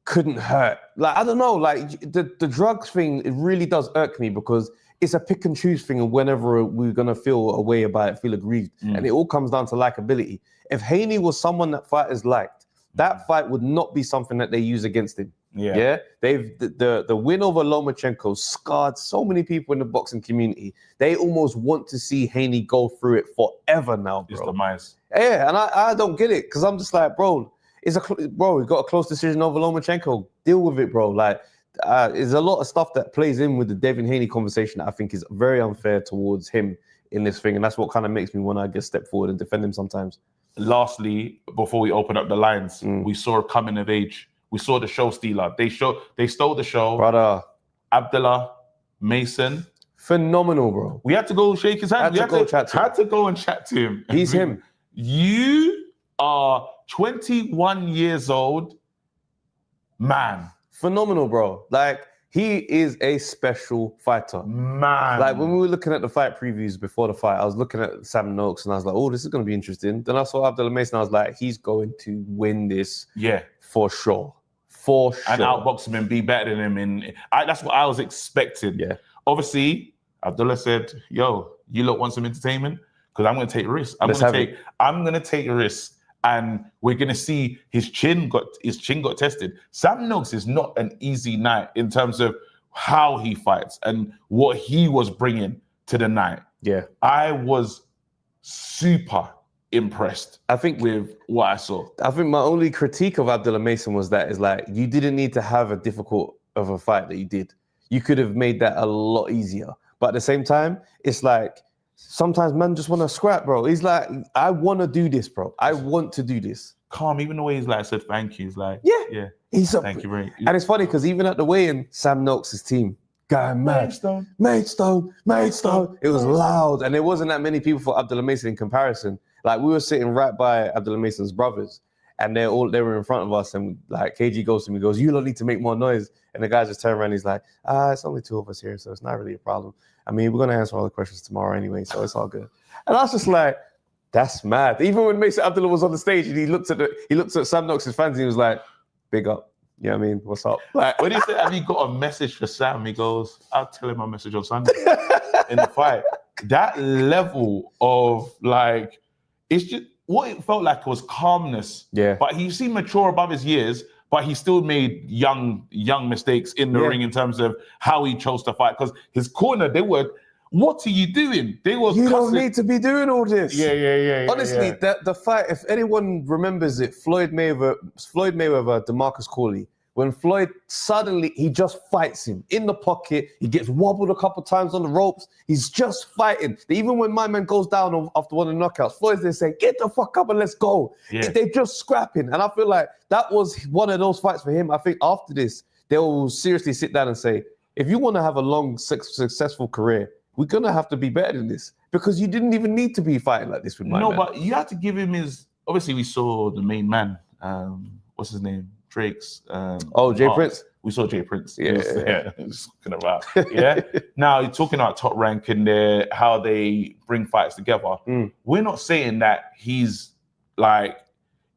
couldn't hurt. Like, I don't know, like the drugs thing, it really does irk me because it's a pick and choose thing, and whenever we're gonna feel a way about it, feel aggrieved. And it all comes down to likability. If Haney was someone that fighters liked, that fight would not be something that they use against him. Yeah. They've the win over Lomachenko scarred so many people in the boxing community. They almost want to see Haney go through it forever now, bro. It's demise. Yeah, and I don't get it because I'm just like, bro, we got a close decision over Lomachenko. Deal with it, bro. Like, there's a lot of stuff that plays in with the Devin Haney conversation that I think is very unfair towards him in this thing, and that's what kind of makes me want to, I guess, step forward and defend him sometimes. Lastly, before we open up the lines, we saw a coming of age. We saw the show stealer. They stole the show. Brother. Abdullah Mason. Phenomenal, bro. We had to go shake his hand. Had to go and chat to him. He's him. You are 21 years old, man. Phenomenal, bro. Like, he is a special fighter. Man. Like, when we were looking at the fight previews before the fight, I was looking at Sam Noakes and I was like, oh, this is going to be interesting. Then I saw Abdullah Mason. I was like, he's going to win this. Yeah. For sure. And outbox him and be better than him. That's what I was expecting. Yeah. Obviously, Abdullah said, yo, you lot want some entertainment? Because I'm going to take risks. I'm going to take risks. And we're going to see his chin got tested. Sam Noakes is not an easy night in terms of how he fights and what he was bringing to the night. Yeah. I was super impressed, I think, with what I saw. I think my only critique of Abdullah Mason was that is like, you didn't need to have a difficult of a fight that you did. You could have made that a lot easier. But at the same time, it's like, sometimes man just want to scrap, bro. He's like, I want to do this, bro. I want to do this. Calm, even the way he's like, said thank you. He's like, yeah. Thank you very much. And it's funny because even at the weigh-in, Sam Noakes' team, going mad. Maidstone. It was loud. And there wasn't that many people for Abdullah Mason in comparison. Like, we were sitting right by Abdullah Mason's brothers, and they were in front of us, and like KG goes to me, goes, you don't need to make more noise. And the guy just turned around and he's like, it's only two of us here, so it's not really a problem. I mean, we're going to answer all the questions tomorrow anyway, so it's all good. And I was just like, that's mad. Even when Mason Abdullah was on the stage and he looked at Sam Noakes' fans and he was like, big up. You know what I mean? What's up? Like, when he said, have you got a message for Sam? He goes, I'll tell him my message on Sunday in the fight. That level of like, it's just what it felt like was calmness. Yeah. But he seemed mature above his years, but he still made young mistakes in the ring in terms of how he chose to fight. Because his corner, they were, what are you doing? They were You don't need to be doing all this. Yeah. Honestly, the fight, if anyone remembers it, Floyd Mayweather, DeMarcus Corley, when Floyd suddenly, he just fights him in the pocket, he gets wobbled a couple times on the ropes, he's just fighting. Even when my man goes down after one of the knockouts, Floyd's there saying, get the fuck up and let's go. Yeah. They're just scrapping. And I feel like that was one of those fights for him. I think after this, they'll seriously sit down and say, if you want to have a long, successful career, we're going to have to be better than this, because you didn't even need to be fighting like this with my man. No, but you had to give him his, obviously we saw the main man, what's his name? Drake's. Jay Prince. We saw Jay Prince. Yeah. Just talking about. Yeah. Now you're talking about Top Rank and how they bring fights together. We're not saying that he's like,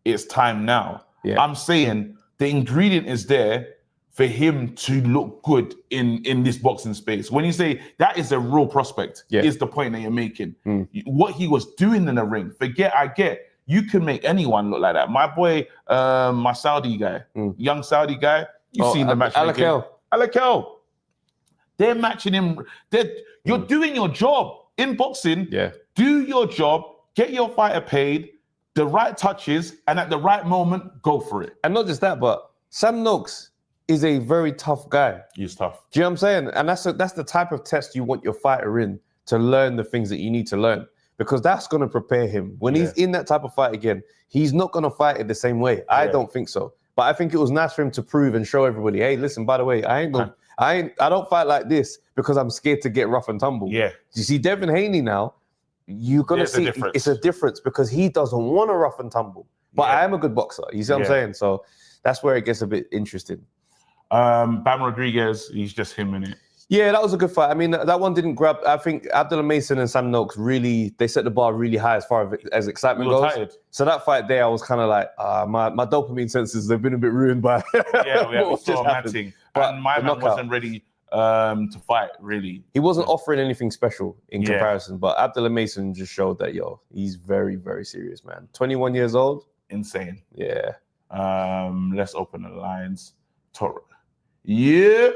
it's time now. Yeah. I'm saying the ingredient is there for him to look good in this boxing space. When you say that is a real prospect, is the point that you're making. What he was doing in the ring, you can make anyone look like that. My boy, my Saudi guy, young Saudi guy, you've seen the match. Alakel. They're matching him. You're doing your job in boxing. Yeah. Do your job, get your fighter paid, the right touches, and at the right moment, go for it. And not just that, but Sam Noakes, is a very tough guy. He's tough. Do you know what I'm saying? And that's the type of test you want your fighter in, to learn the things that you need to learn, because that's going to prepare him. When he's in that type of fight again, he's not going to fight it the same way. I don't think so. But I think it was nice for him to prove and show everybody, hey, listen, by the way, I don't fight like this because I'm scared to get rough and tumble. Yeah. You see Devin Haney now, you're going to see it's a difference because he doesn't want to rough and tumble. But I am a good boxer. You see what I'm saying? So that's where it gets a bit interesting. Bam Rodriguez, he's just him in it. Yeah, that was a good fight. I mean, that one didn't grab. I think Abdullah Mason and Sam Noakes they set the bar really high as far as excitement goes. Tired. So that fight there, I was kind of like, my dopamine senses, they've been a bit ruined by we saw Matting. But my man wasn't ready to fight, really. He wasn't offering anything special in comparison, but Abdullah Mason just showed that, he's very, very serious, man. 21 years old. Insane. Yeah. Let's open the lines. Yeah.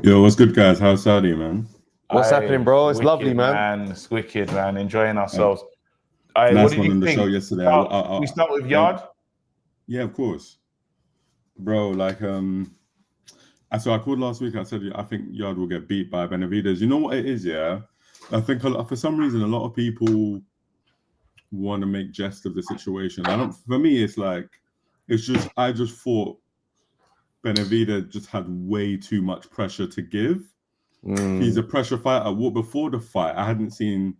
Yo, what's good, guys? How's Saudi, man? What's happening, bro? It's lovely, man. It's wicked, man. Enjoying ourselves. Nice one on the show yesterday. We start with Yard? Yeah, of course. Bro, like, I called last week. I said, I think Yard will get beat by Benavidez. You know what it is, yeah? I think for some reason, a lot of people want to make jest of the situation. For me, it's like, I just thought Benavidez just had way too much pressure to give. He's a pressure fighter. Before the fight, I hadn't seen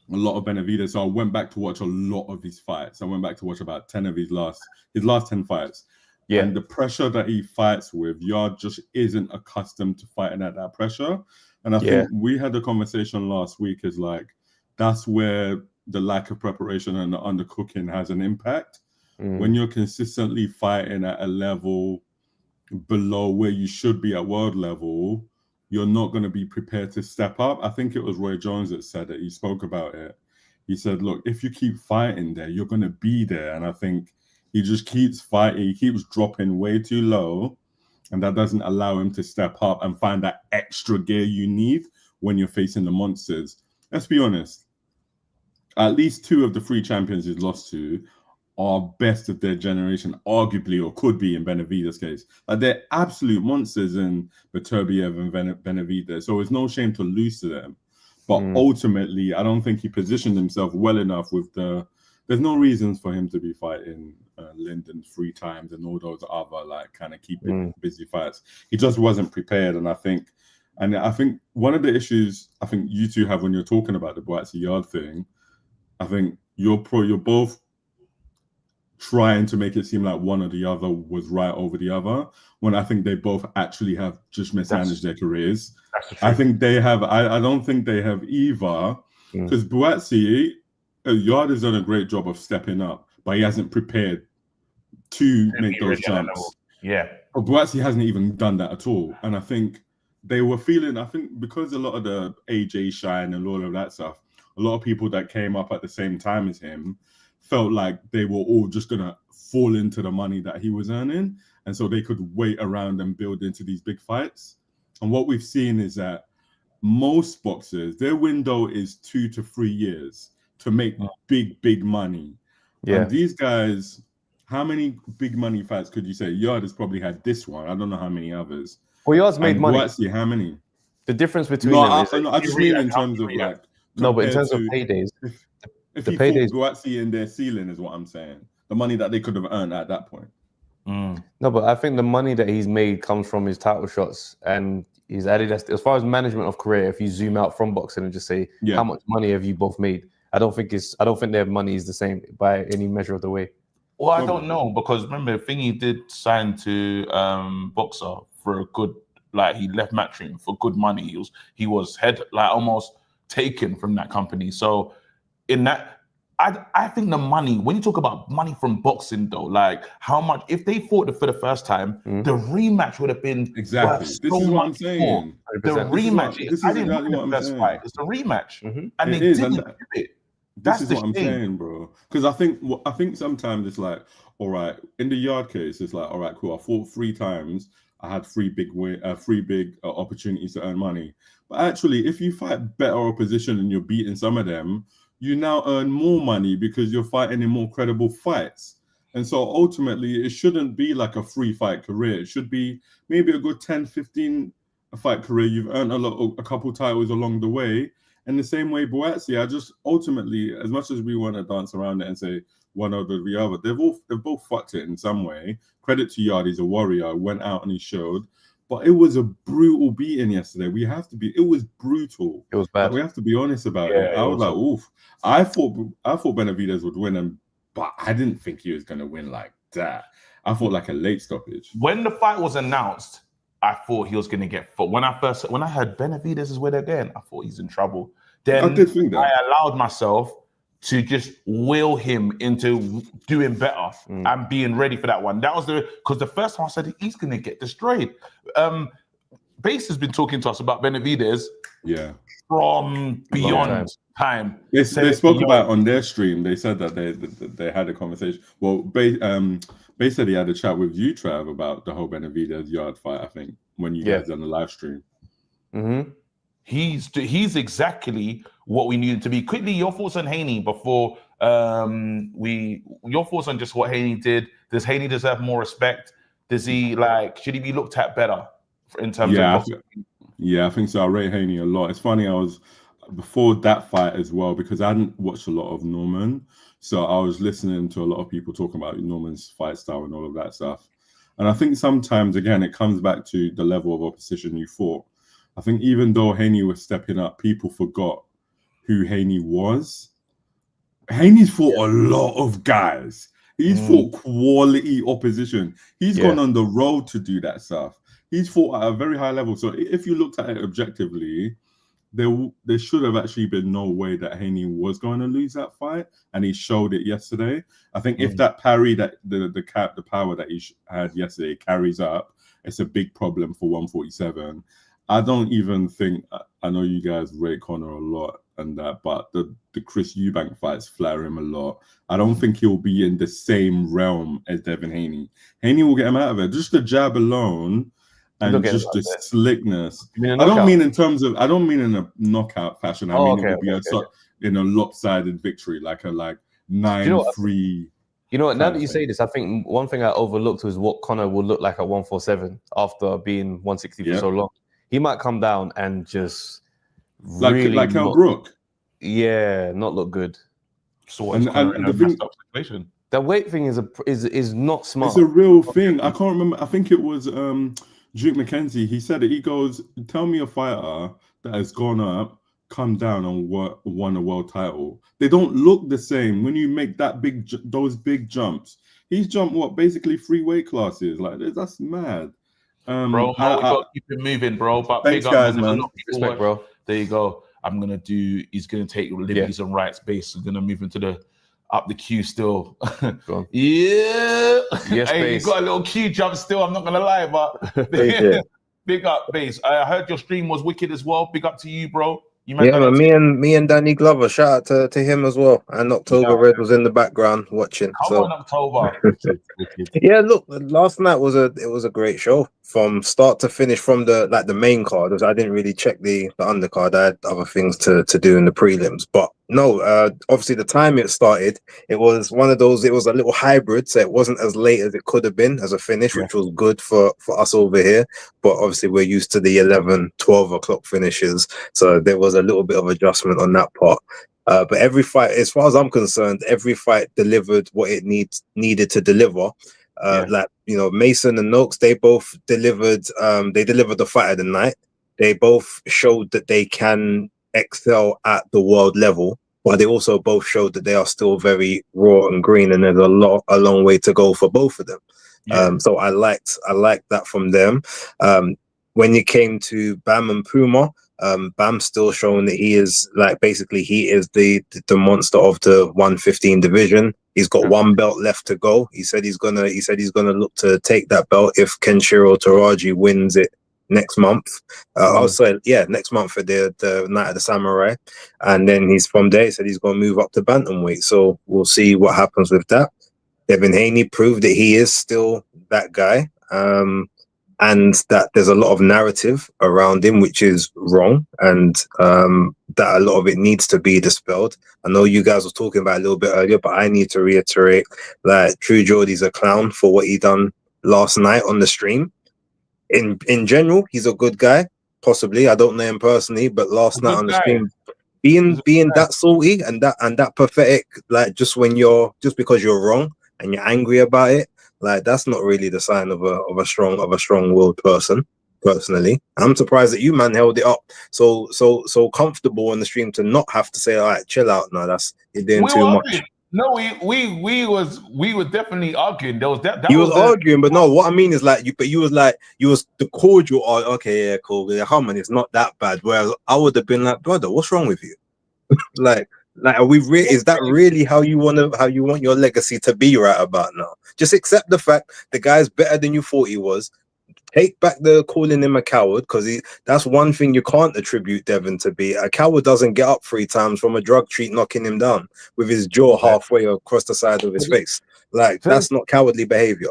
a lot of Benavidez, so I went back to watch a lot of his fights. I went back to watch about 10 of his last 10 fights. Yeah. And the pressure that he fights with, Yard just isn't accustomed to fighting at that pressure. And I think we had a conversation last week, is like, that's where the lack of preparation and the undercooking has an impact. When you're consistently fighting at a level below where you should be at world level, you're not going to be prepared to step up. I think it was Roy Jones that said it. He spoke about it. He said, look, if you keep fighting there, you're going to be there. And I think he just keeps fighting. He keeps dropping way too low. And that doesn't allow him to step up and find that extra gear you need when you're facing the monsters. Let's be honest. At least 2 of the 3 champions he's lost to are best of their generation, arguably, or could be in Benavidez' case. Like, they're absolute monsters in Beterbiev and Benavidez, so it's no shame to lose to them. But ultimately, I don't think he positioned himself well enough with there's no reasons for him to be fighting Linden 3 times and all those other, like, kind of keeping busy fights. He just wasn't prepared, and I think one of the issues I think you two have when you're talking about the Buatsi Yard thing, I think you're both trying to make it seem like one or the other was right over the other, when I think they both actually have just mismanaged their careers. I think they have. I don't think they have either, because Buatsi, Yard has done a great job of stepping up, but he hasn't prepared to make those jumps. Yeah, but Buatsi hasn't even done that at all, and I think they were feeling. I think because a lot of the AJ Shine and all of that stuff, a lot of people that came up at the same time as him felt like they were all just going to fall into the money that he was earning. And so they could wait around and build into these big fights. And what we've seen is that most boxers, their window is 2 to 3 years to make big money. Yeah. And these guys, how many big money fights could you say? Yard has probably had this one. I don't know how many others. Well, Yard's made money. Buatsi, how many? The difference between them is... I just mean in terms of like... No, but in terms of paydays... If he fought Buatsi in their ceiling is what I'm saying. The money that they could have earned at that point. No, but I think the money that he's made comes from his title shots, and he's added, as far as management of career, if you zoom out from boxing and just say, how much money have you both made? I don't think their money is the same by any measure of the way. Well, I don't know, because remember, Thingy did sign to Boxer for a good, like, he left Matchroom for good money. He was almost taken from that company. So in that, I think the money, when you talk about money from boxing though, like how much, if they fought for the first time, the rematch would have been exactly. This is what I'm saying. The rematch. I didn't exactly what I'm saying. Fight. It's a rematch, and they didn't do it. This is what I'm saying, bro. Because I think sometimes it's like, all right, in the Yard case, it's like, all right, cool. I fought 3 times. I had 3 big opportunities to earn money. But actually, if you fight better opposition and you're beating some of them, you now earn more money because you're fighting in more credible fights. And so ultimately, it shouldn't be like a free fight career. It should be maybe a good 10, 15 fight career. You've earned a couple titles along the way. And the same way, Buatsi, I just ultimately, as much as we want to dance around it and say one over the other, they've both fucked it in some way. Credit to Yard, he's a warrior, went out and he showed. But it was a brutal beating yesterday. It was brutal. It was bad. Like, we have to be honest about it. I was like, oof. I thought Benavidez would win, but I didn't think he was going to win like that. I thought like a late stoppage. When the fight was announced, I thought he was going to get fought. When I heard Benavidez is where they're going, I thought he's in trouble. Then I did think that. I allowed myself to just will him into doing better and being ready for that one. That was because the first time I said he's going to get destroyed. Base has been talking to us about Benavidez. Yeah. From beyond time. They spoke about it on their stream. They said that they had a conversation. Well, Base said he had a chat with you, Trav, about the whole Benavidez Yard fight, I think, when you guys done the live stream. Mm-hmm. He's exactly what we needed to be. Quickly, your thoughts on Haney before your thoughts on just what Haney did. Does Haney deserve more respect? Should he be looked at better in terms of I think so. I rate Haney a lot. It's funny, I was before that fight as well, because I hadn't watched a lot of Norman. So I was listening to a lot of people talking about Norman's fight style and all of that stuff. And I think sometimes, again, it comes back to the level of opposition you fought. I think even though Haney was stepping up, people forgot who Haney was. Haney's fought a lot of guys. He's fought quality opposition. He's gone on the road to do that stuff. He's fought at a very high level. So if you looked at it objectively, there should have actually been no way that Haney was going to lose that fight, and he showed it yesterday. I think if that parry, that the power that he had yesterday carries up, it's a big problem for 147. I don't even think, I know you guys rate Conor a lot and that, but the Chris Eubank fights flatter him a lot. I don't think he'll be in the same realm as Devin Haney. Haney will get him out of it. Just the jab alone and just the slickness. I don't mean in a knockout fashion. I mean it would be in a lopsided victory, like a 9-3. You know what? Now that you say this, I think one thing I overlooked was what Conor will look like at 147 after being 160 for so long. He might come down and just like Kell Brook. Yeah, not look good. So the weight thing is not smart. It's a real thing. I can't remember. I think it was Duke McKenzie. He said it. He goes, "Tell me a fighter that has gone up, come down, and won a world title. They don't look the same when you make those big jumps. He's jumped basically 3 weight classes. Like that's mad." Bro, we got to keep it moving, bro. But thanks, guys, man. Respect, bro. There you go. He's gonna take liberties and rights base. He's gonna move into up the queue still. Yeah. Yes, hey, you got a little queue jump still, I'm not gonna lie, but big up, Base. I heard your stream was wicked as well. Big up to you, bro. Me and Danny Glover, shout out to him as well. And October Red was in the background watching. Come on, October. Yeah, look, last night was a great show from start to finish. From the main card, I didn't really check the undercard. I had other things to do in the prelims, but no, obviously the time it started, it was one of those. It was a little hybrid, so it wasn't as late as it could have been as a finish, which was good for us over here. But obviously we're used to the 11, 12 o'clock finishes, so there was a little bit of adjustment on that part. But every fight, as far as I'm concerned, every fight delivered what it needed to deliver. Mason and Noakes, they both delivered. They delivered the fight of the night. They both showed that they can excel at the world level, but they also both showed that they are still very raw and green, and there's a long way to go for both of them. So I liked that from them. When it came to Bam and Puma, Bam's still showing that he is he is the monster of the 115 division. He's got one belt left to go. He said he's gonna look to take that belt if Kenshiro Taraji wins it next month. Next month for the Night of the Samurai, and then he's from there. He said he's gonna move up to bantamweight. So we'll see what happens with that. Devin Haney proved that he is still that guy. and that there's a lot of narrative around him, which is wrong, and that a lot of it needs to be dispelled. I know you guys were talking about it a little bit earlier, but I need to reiterate that True Geordie's a clown for what he done last night on the stream. In general, he's a good guy. Possibly, I don't know him personally, but last night on the stream, being that salty and that pathetic, like just because you're wrong and you're angry about it, like that's not really the sign of a strong-willed person. Personally, I'm surprised that you man held it up so comfortable on the stream to not have to say, all right, chill out. No, you're doing too much. No, we were definitely arguing. There was that he was arguing, but no, what I mean is like you was the cordial. Oh, okay, yeah, cool. Yeah, Harmon, it's not that bad. Whereas I would have been like, brother, what's wrong with you? like, are we is that really how you want your legacy to be right about now? Just accept the fact the guy's better than you thought he was. Take back the calling him a coward, because that's one thing you can't attribute Devin to be. A coward doesn't get up 3 times from a drug treat knocking him down with his jaw halfway across the side of his face. Like, that's not cowardly behavior.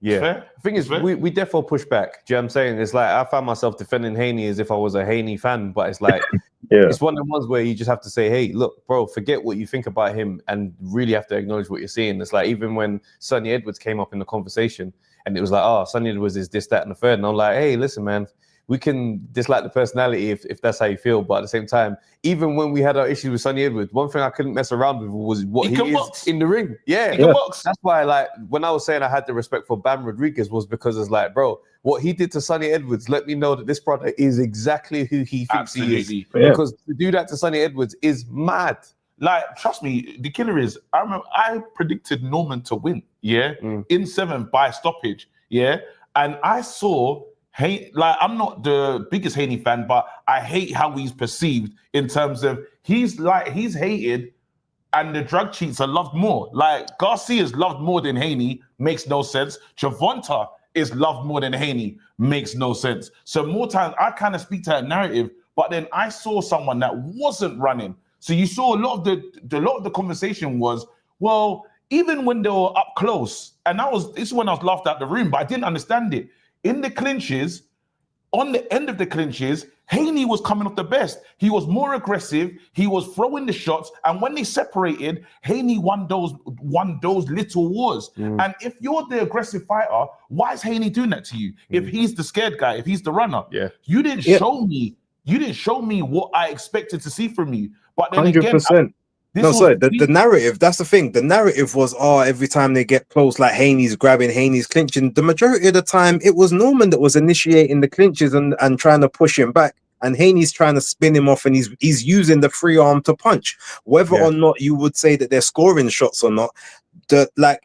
Yeah. The thing is, we definitely push back. Do you know what I'm saying? It's like I found myself defending Haney as if I was a Haney fan, but it's like it's one of the ones where you just have to say, hey, look, bro, forget what you think about him and really have to acknowledge what you're seeing. It's like even when Sonny Edwards came up in the conversation and it was like, oh, Sonny Edwards is this, that, and the third. And I'm like, hey, listen, man, we can dislike the personality if that's how you feel. But at the same time, even when we had our issues with Sonny Edwards, one thing I couldn't mess around with was what he is box in the ring. Yeah. That's why, like, when I was saying I had the respect for Bam Rodriguez was because it's like, bro, what he did to Sonny Edwards let me know that this brother is exactly who he thinks he is. Yeah. Because to do that to Sonny Edwards is mad. Like, trust me, the killer is, I remember I predicted Norman to win, in 7th by stoppage, and I saw, I'm not the biggest Haney fan, but I hate how he's perceived in terms of he's hated and the drug cheats are loved more. Like, Garcia's loved more than Haney, makes no sense. Javonta is loved more than Haney, makes no sense. So more times I kind of speak to that narrative, but then I saw someone that wasn't running. So you saw a lot of the conversation was, well, even when they were up close, and this is when I was laughed out the room, but I didn't understand it. In the clinches, on the end of the clinches, Haney was coming off the best. He was more aggressive. He was throwing the shots, and when they separated, Haney won those little wars. And if you're the aggressive fighter, why is Haney doing that to you? If he's the scared guy, if he's the runner, you didn't show me. You didn't show me what I expected to see from you. But then 100%. The narrative, that's the thing. The narrative was, every time they get close, like Haney's grabbing, Haney's clinching. The majority of the time, it was Norman that was initiating the clinches and trying to push him back. And Haney's trying to spin him off, and he's using the free arm to punch. Whether or not you would say that they're scoring shots or not,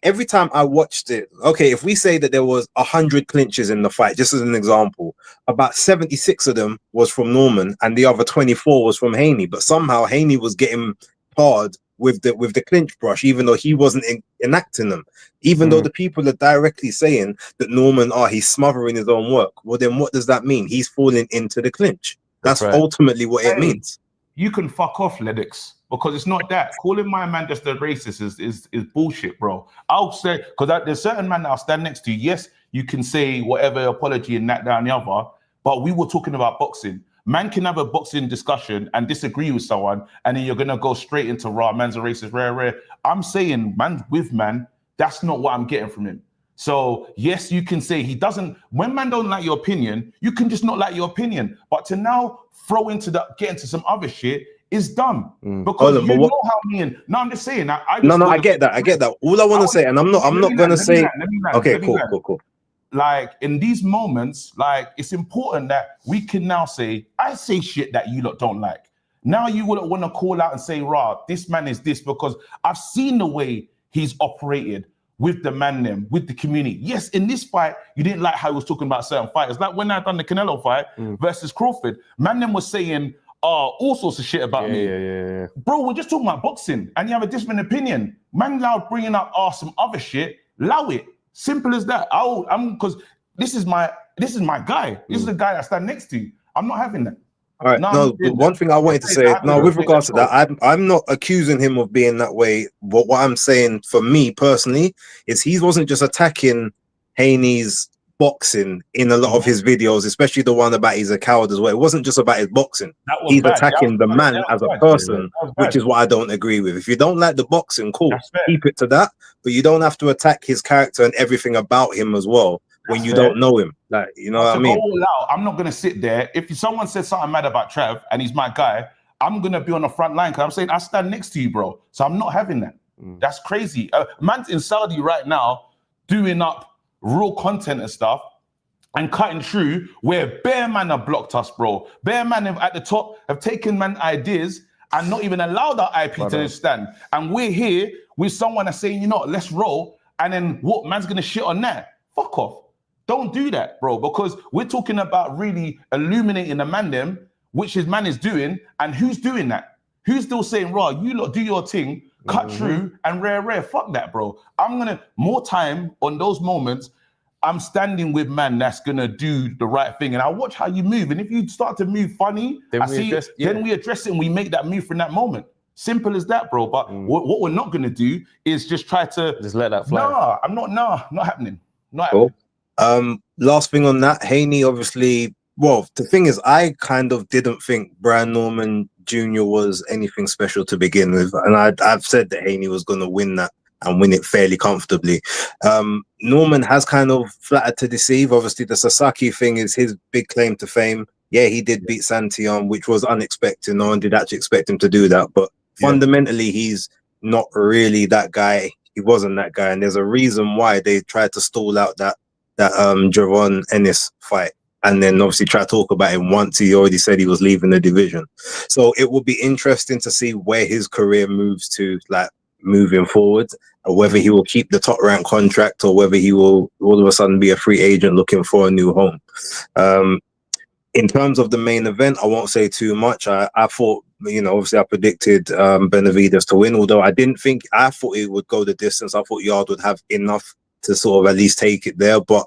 every time I watched it, okay, if we say that there was 100 clinches in the fight, just as an example, about 76 of them was from Norman and the other 24 was from Haney. But somehow Haney was getting hard with the clinch brush, even though he wasn't enacting them. Even though the people are directly saying that Norman, he's smothering his own work. Well, then what does that mean? He's falling into the clinch. That's ultimately what it means. You can fuck off, Lennox. Because it's not that. Calling my man just a racist is bullshit, bro. I'll say, because there's certain man that I'll stand next to. Yes, you can say whatever apology and that, and the other, but we were talking about boxing. Man can have a boxing discussion and disagree with someone, and then you're going to go straight into man's a racist, rare. I'm saying man's with man. That's not what I'm getting from him. So, yes, you can say he doesn't, when man don't like your opinion, you can just not like your opinion. But to now get into some other shit, is dumb because know how me and I'm just saying. I get that. All I want to say, and I'm not going to say. Okay, cool. Like in these moments, like it's important that we can now say, I say shit that you lot don't like. Now you wouldn't want to call out and say, "Rah, this man is this," because I've seen the way he's operated with the man them, with the community. Yes, in this fight, you didn't like how he was talking about certain fighters. Like when I done the Canelo fight versus Crawford, man them was saying all sorts of shit about me. Yeah. Bro, we're just talking about boxing and you have a different opinion. Man now bringing up some other shit, allow it. Simple as that. Because this is my guy. This is the guy I stand next to. I'm not having that. All right. One thing I wanted to say, with regards to that, I'm not accusing him of being that way. But what I'm saying for me personally is he wasn't just attacking Haney's boxing in a lot of his videos, especially the one about he's a coward as well. It wasn't just about his boxing. That was He's bad. attacking the man That as a was bad. person, That was bad. which is what I don't agree with. If you don't like the boxing, cool, That's fair. keep it to that. But you don't have to attack his character and everything about him as well when That's you fair. don't know him. Like, you know what I To mean? go all out, I'm not gonna sit there. If someone says something mad about Trav and he's my guy, I'm gonna be on the front line because I'm saying I stand next to you, bro. So I'm not having that. That's crazy. Man's in Saudi right now doing up real content and stuff and cutting through where bare man have blocked us, bro. Bare man have, at the top have taken man ideas and not even allowed our IP to stand. And we're here with someone that's saying, you know what, let's roll. And then what, man's gonna shit on that? Fuck off. Don't do that, bro, because we're talking about really illuminating the man them, which his man is doing, and who's doing that? Who's still saying, raw, you lot do your thing, cut through, and rare, fuck that, bro. I'm gonna, more time on those moments, I'm standing with man that's gonna do the right thing, and I watch how you move, and if you start to move funny, Then I we see, address- then we address it and we make that move from that moment. Simple as that, bro. But what we're not gonna do is just try to, Just let that fly. not happening. Not Cool. happening. Last thing on that, Haney obviously. Well, the thing is, I kind of didn't think Brian Norman Jr. was anything special to begin with, and I've said that Haney was going to win that and win it fairly comfortably. Norman has kind of flattered to deceive. Obviously, the Sasaki thing is his big claim to fame. Yeah, he did beat Santion, which was unexpected. No one did actually expect him to do that, but fundamentally, he's not really that guy. He wasn't that guy, and there's a reason why they tried to stall out that Javon Ennis fight, and then obviously try to talk about him once he already said he was leaving the division. So it will be interesting to see where his career moves to, like moving forward, or whether he will keep the top rank contract or whether he will all of a sudden be a free agent looking for a new home. In terms of the main event, I won't say too much. I thought, you know, obviously I predicted Benavidez to win, although I thought it would go the distance. I thought Yard would have enough to sort of at least take it there. But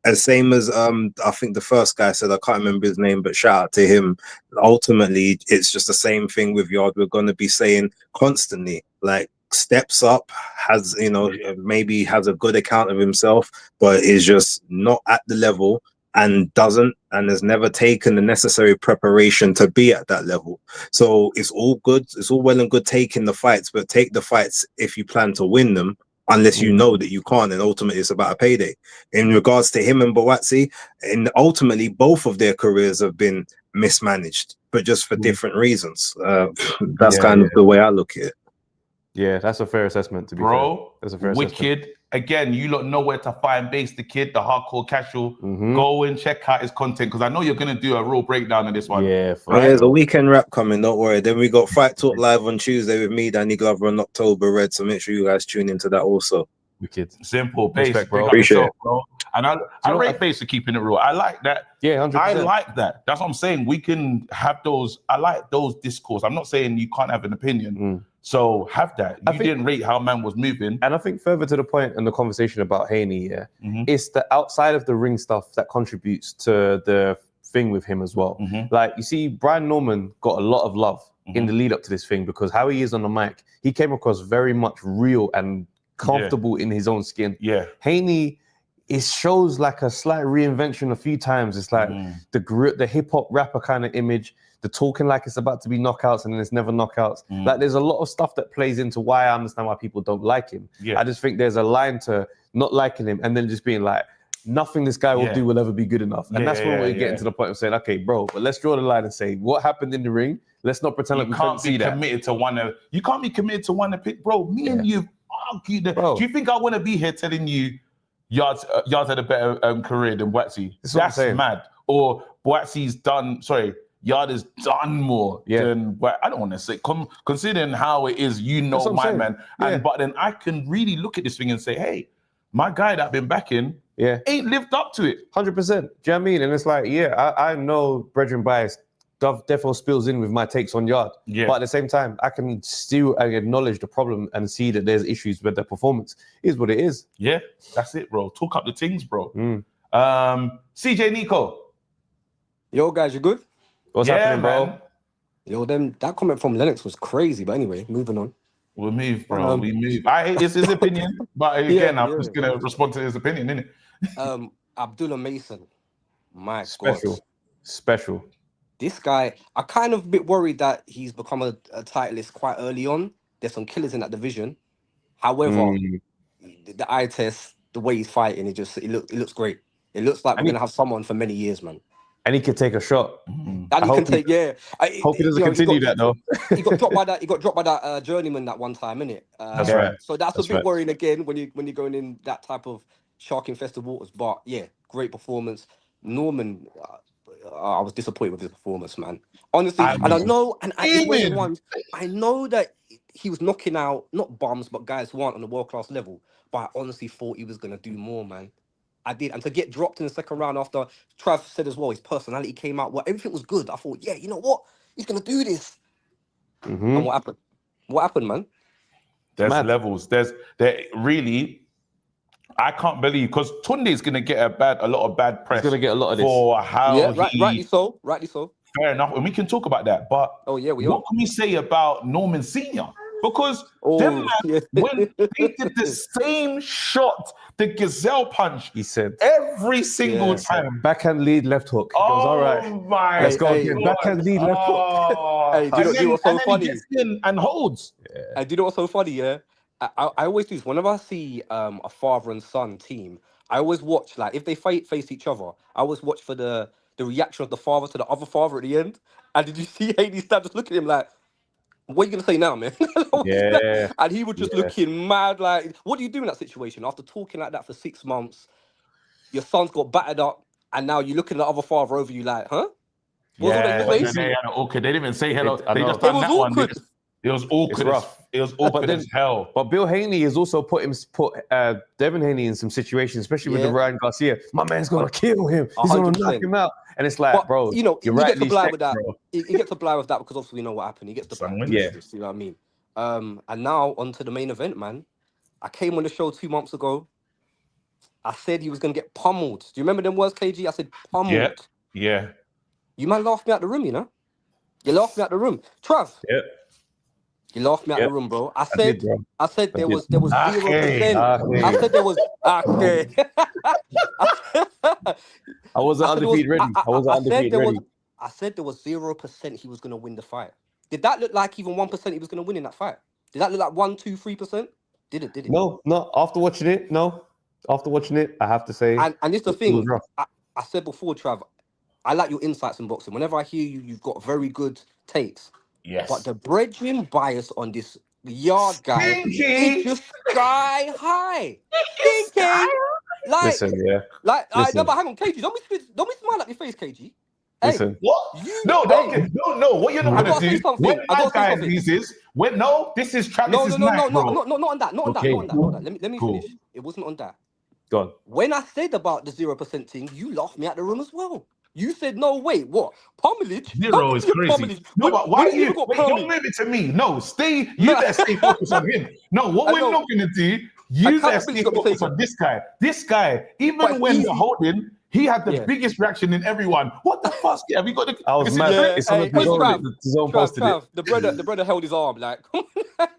as same as I think the first guy said, I can't remember his name, but shout out to him. Ultimately, it's just the same thing with Yard. We're going to be saying constantly, like, steps up, has, you know, maybe has a good account of himself, but is just not at the level and has never taken the necessary preparation to be at that level. So it's all good. It's all well and good taking the fights, but take the fights if you plan to win them, unless you know that you can't, and ultimately it's about a payday. In regards to him and Boatsi, and ultimately both of their careers have been mismanaged, but just for different reasons. That's kind of the way I look at it. Yeah, that's a fair assessment, to be Bro, fair. That's a fair assessment. wicked. Again, you lot know where to find Base the Kid, the hardcore casual. Go and check out his content, because I know you're going to do a real breakdown of this one. Yeah, There's a weekend wrap coming, don't worry. Then we got Fight Talk Live on Tuesday with me, Danny Glover, and October Red, so make sure you guys tune into that also. wicked. Simple. Base, Respect, bro. big up Appreciate yourself, bro. And I rate Base for keeping it real. I like that. Yeah, 100%. I like that. That's what I'm saying. We can have those. I like those discourse. I'm not saying you can't have an opinion. So have that. You didn't rate how man was moving. And I think further to the point in the conversation about Haney, it's the outside of the ring stuff that contributes to the thing with him as well. Like, you see, Brian Norman got a lot of love in the lead up to this thing because how he is on the mic, he came across very much real and comfortable in his own skin. Yeah. Haney, it shows like a slight reinvention a few times. It's like the hip hop rapper kind of image, the talking like it's about to be knockouts and then it's never knockouts. Like, there's a lot of stuff that plays into why I understand why people don't like him. I just think there's a line to not liking him and then just being like, nothing this guy will do will ever be good enough. And that's when we're getting to the point of saying, okay, bro, but let's draw the line and say, what happened in the ring? Let's not pretend like we can't see that. You can't be committed to one pick, bro. Me and you argued that. Do you think I want to be here telling you Yards had a better career than Boatsi? That's mad. Or Yard has done more than what I don't want to say. Considering how it is, my man. But then I can really look at this thing and say, hey, my guy that I've been backing ain't lived up to it. 100%. Do you know what I mean? And it's like, I know Brethren Bias definitely spills in with my takes on Yard. But at the same time, I can still acknowledge the problem and see that there's issues with their performance. It is what it is. Yeah, that's it, bro. Talk up the things, bro. CJ Nico. Yo, guys, you good? What's happening, bro? Man. Yo, that comment from Lennox was crazy. But anyway, moving on. We'll move, bro. We move. It's his opinion. But again, I'm just going to respond to his opinion, innit? Abdullah Mason. My Special. God. Special. This guy, I kind of a bit worried that he's become a titleist quite early on. There's some killers in that division. However, Mm. the eye test, the way he's fighting, it looks great. It looks like we're mean- gonna have someone for many years, man. And he could take a shot. And I he hope can take, yeah. Hope he doesn't continue that though. He got dropped by that. He got dropped by that journeyman that one time, innit? That's right. So that's That's a bit right. worrying again when you're going in that type of shark infested waters. But yeah, great performance. Norman, I was disappointed with his performance, man. Honestly, I and I was know, and it's one of the fuming. ones. I know that he was knocking out not bums, but guys who aren't on the world class level. But I honestly thought he was gonna do more, man. I did, and to get dropped in the second round after Trav said as well, his personality came out. Well, everything was good. I thought, yeah, you know what? He's gonna do this. Mhm. And what happened? What happened, man? There's Mad. levels. There really. I can't believe because Tunde is going to get a lot of bad He's press gonna get a lot of this. for how Yeah, he. rightly so. Rightly so. Fair enough, and we can talk about that. But Oh yeah, we are. what can we say about Norman Senior? Because Oh, them man, yeah. when they did the same shot, the gazelle punch, He said, every single Yeah. time. backhand lead, left hook. He goes, all right. My Let's go Hey, again. hey. Backhand lead, left hook. Oh. Hey, do you know what's so and then funny? he gets in and holds. And do you know what's so funny? Yeah, I always do this whenever I see a father and son team. I always watch, like, if they face each other, I always watch for the reaction of the father to the other father at the end. And did you see Haney's dad just look at him like, what are you gonna say now, man? Yeah. And he was just Yeah. looking mad. Like, what do you do in that situation after talking like that for 6 months? Your son's got battered up, and now you're looking at the other father over you like, huh? What was all that Yeah, you But were then saying? they had an awkward. They didn't even say hello. I They know. just It done was that one. awkward. It was awkward. rough. It was awkward then- as hell. But Bill Haney has also put Devin Haney in some situations, especially with the Yeah. Ryan Garcia. My man's gonna kill him. He's gonna knock 100%. him out. And it's like, But, bro, you know, you're he right. gets to these blind checks, with that. bro. He gets to blind with that because obviously we know what happened. He gets to Some blind. wins. Yeah. You know what I mean? And now onto the main event, man. I came on the show 2 months ago. I said he was gonna get pummeled. Do you remember them words, KG? I said pummeled. Yeah. Yeah. You man laughed me out the room, you know. You laughed me out the room, Trav. Yeah. You laughed me out Yep. the room, bro. I did, bro. I said I there did. was 0%. Okay. I said there was okay. I wasn't I said there was- undefeated ready. I wasn't I said undefeated there ready. was. I said there was 0% he was going to win the fight. Did that look like even 1% he was going to win in that fight? Did that look like 1, 2, 3%? Did it? Did it? No. After watching it, no. After watching it, I have to say, And it's the it was thing. rough. I said before, Trav. I like your insights in boxing. Whenever I hear you, you've got very good takes. Yes. But the brethren bias on this yard guy Stinky. is just sky high. Stinky. Like, Listen, yeah. I listen. no, but hang on, KG. Don't be smile at your face, KG. Hey, Listen. What? you- No, hey. no. What you're I not gotta gonna say do something. when I my gotta say guy something. loses? When no, this is Travis. No, Knight, bro. not on that. Not on Okay. that. Not on that. Let me Cool. finish. It wasn't on that. Go on. When I said about the 0% thing, you laughed me out the room as well. You said, no, wait, what? Pummelage? Zero How is did you get crazy. pummelage? No, When- but why when are you? even got Wait, don't pummeled? move it to me. No, stay. You No. better stay focused on him. No, what I we're know. not gonna do. I You can't better believe stay you got me focused taken. on this guy. This guy, even But when easy. they're holding, he had the Yeah. biggest reaction in everyone. What the fuck? Have you got the? I was Is it- mad. Yeah, It's on hey, the hey, Trav, zone posted it. Trav, the brother held his arm like,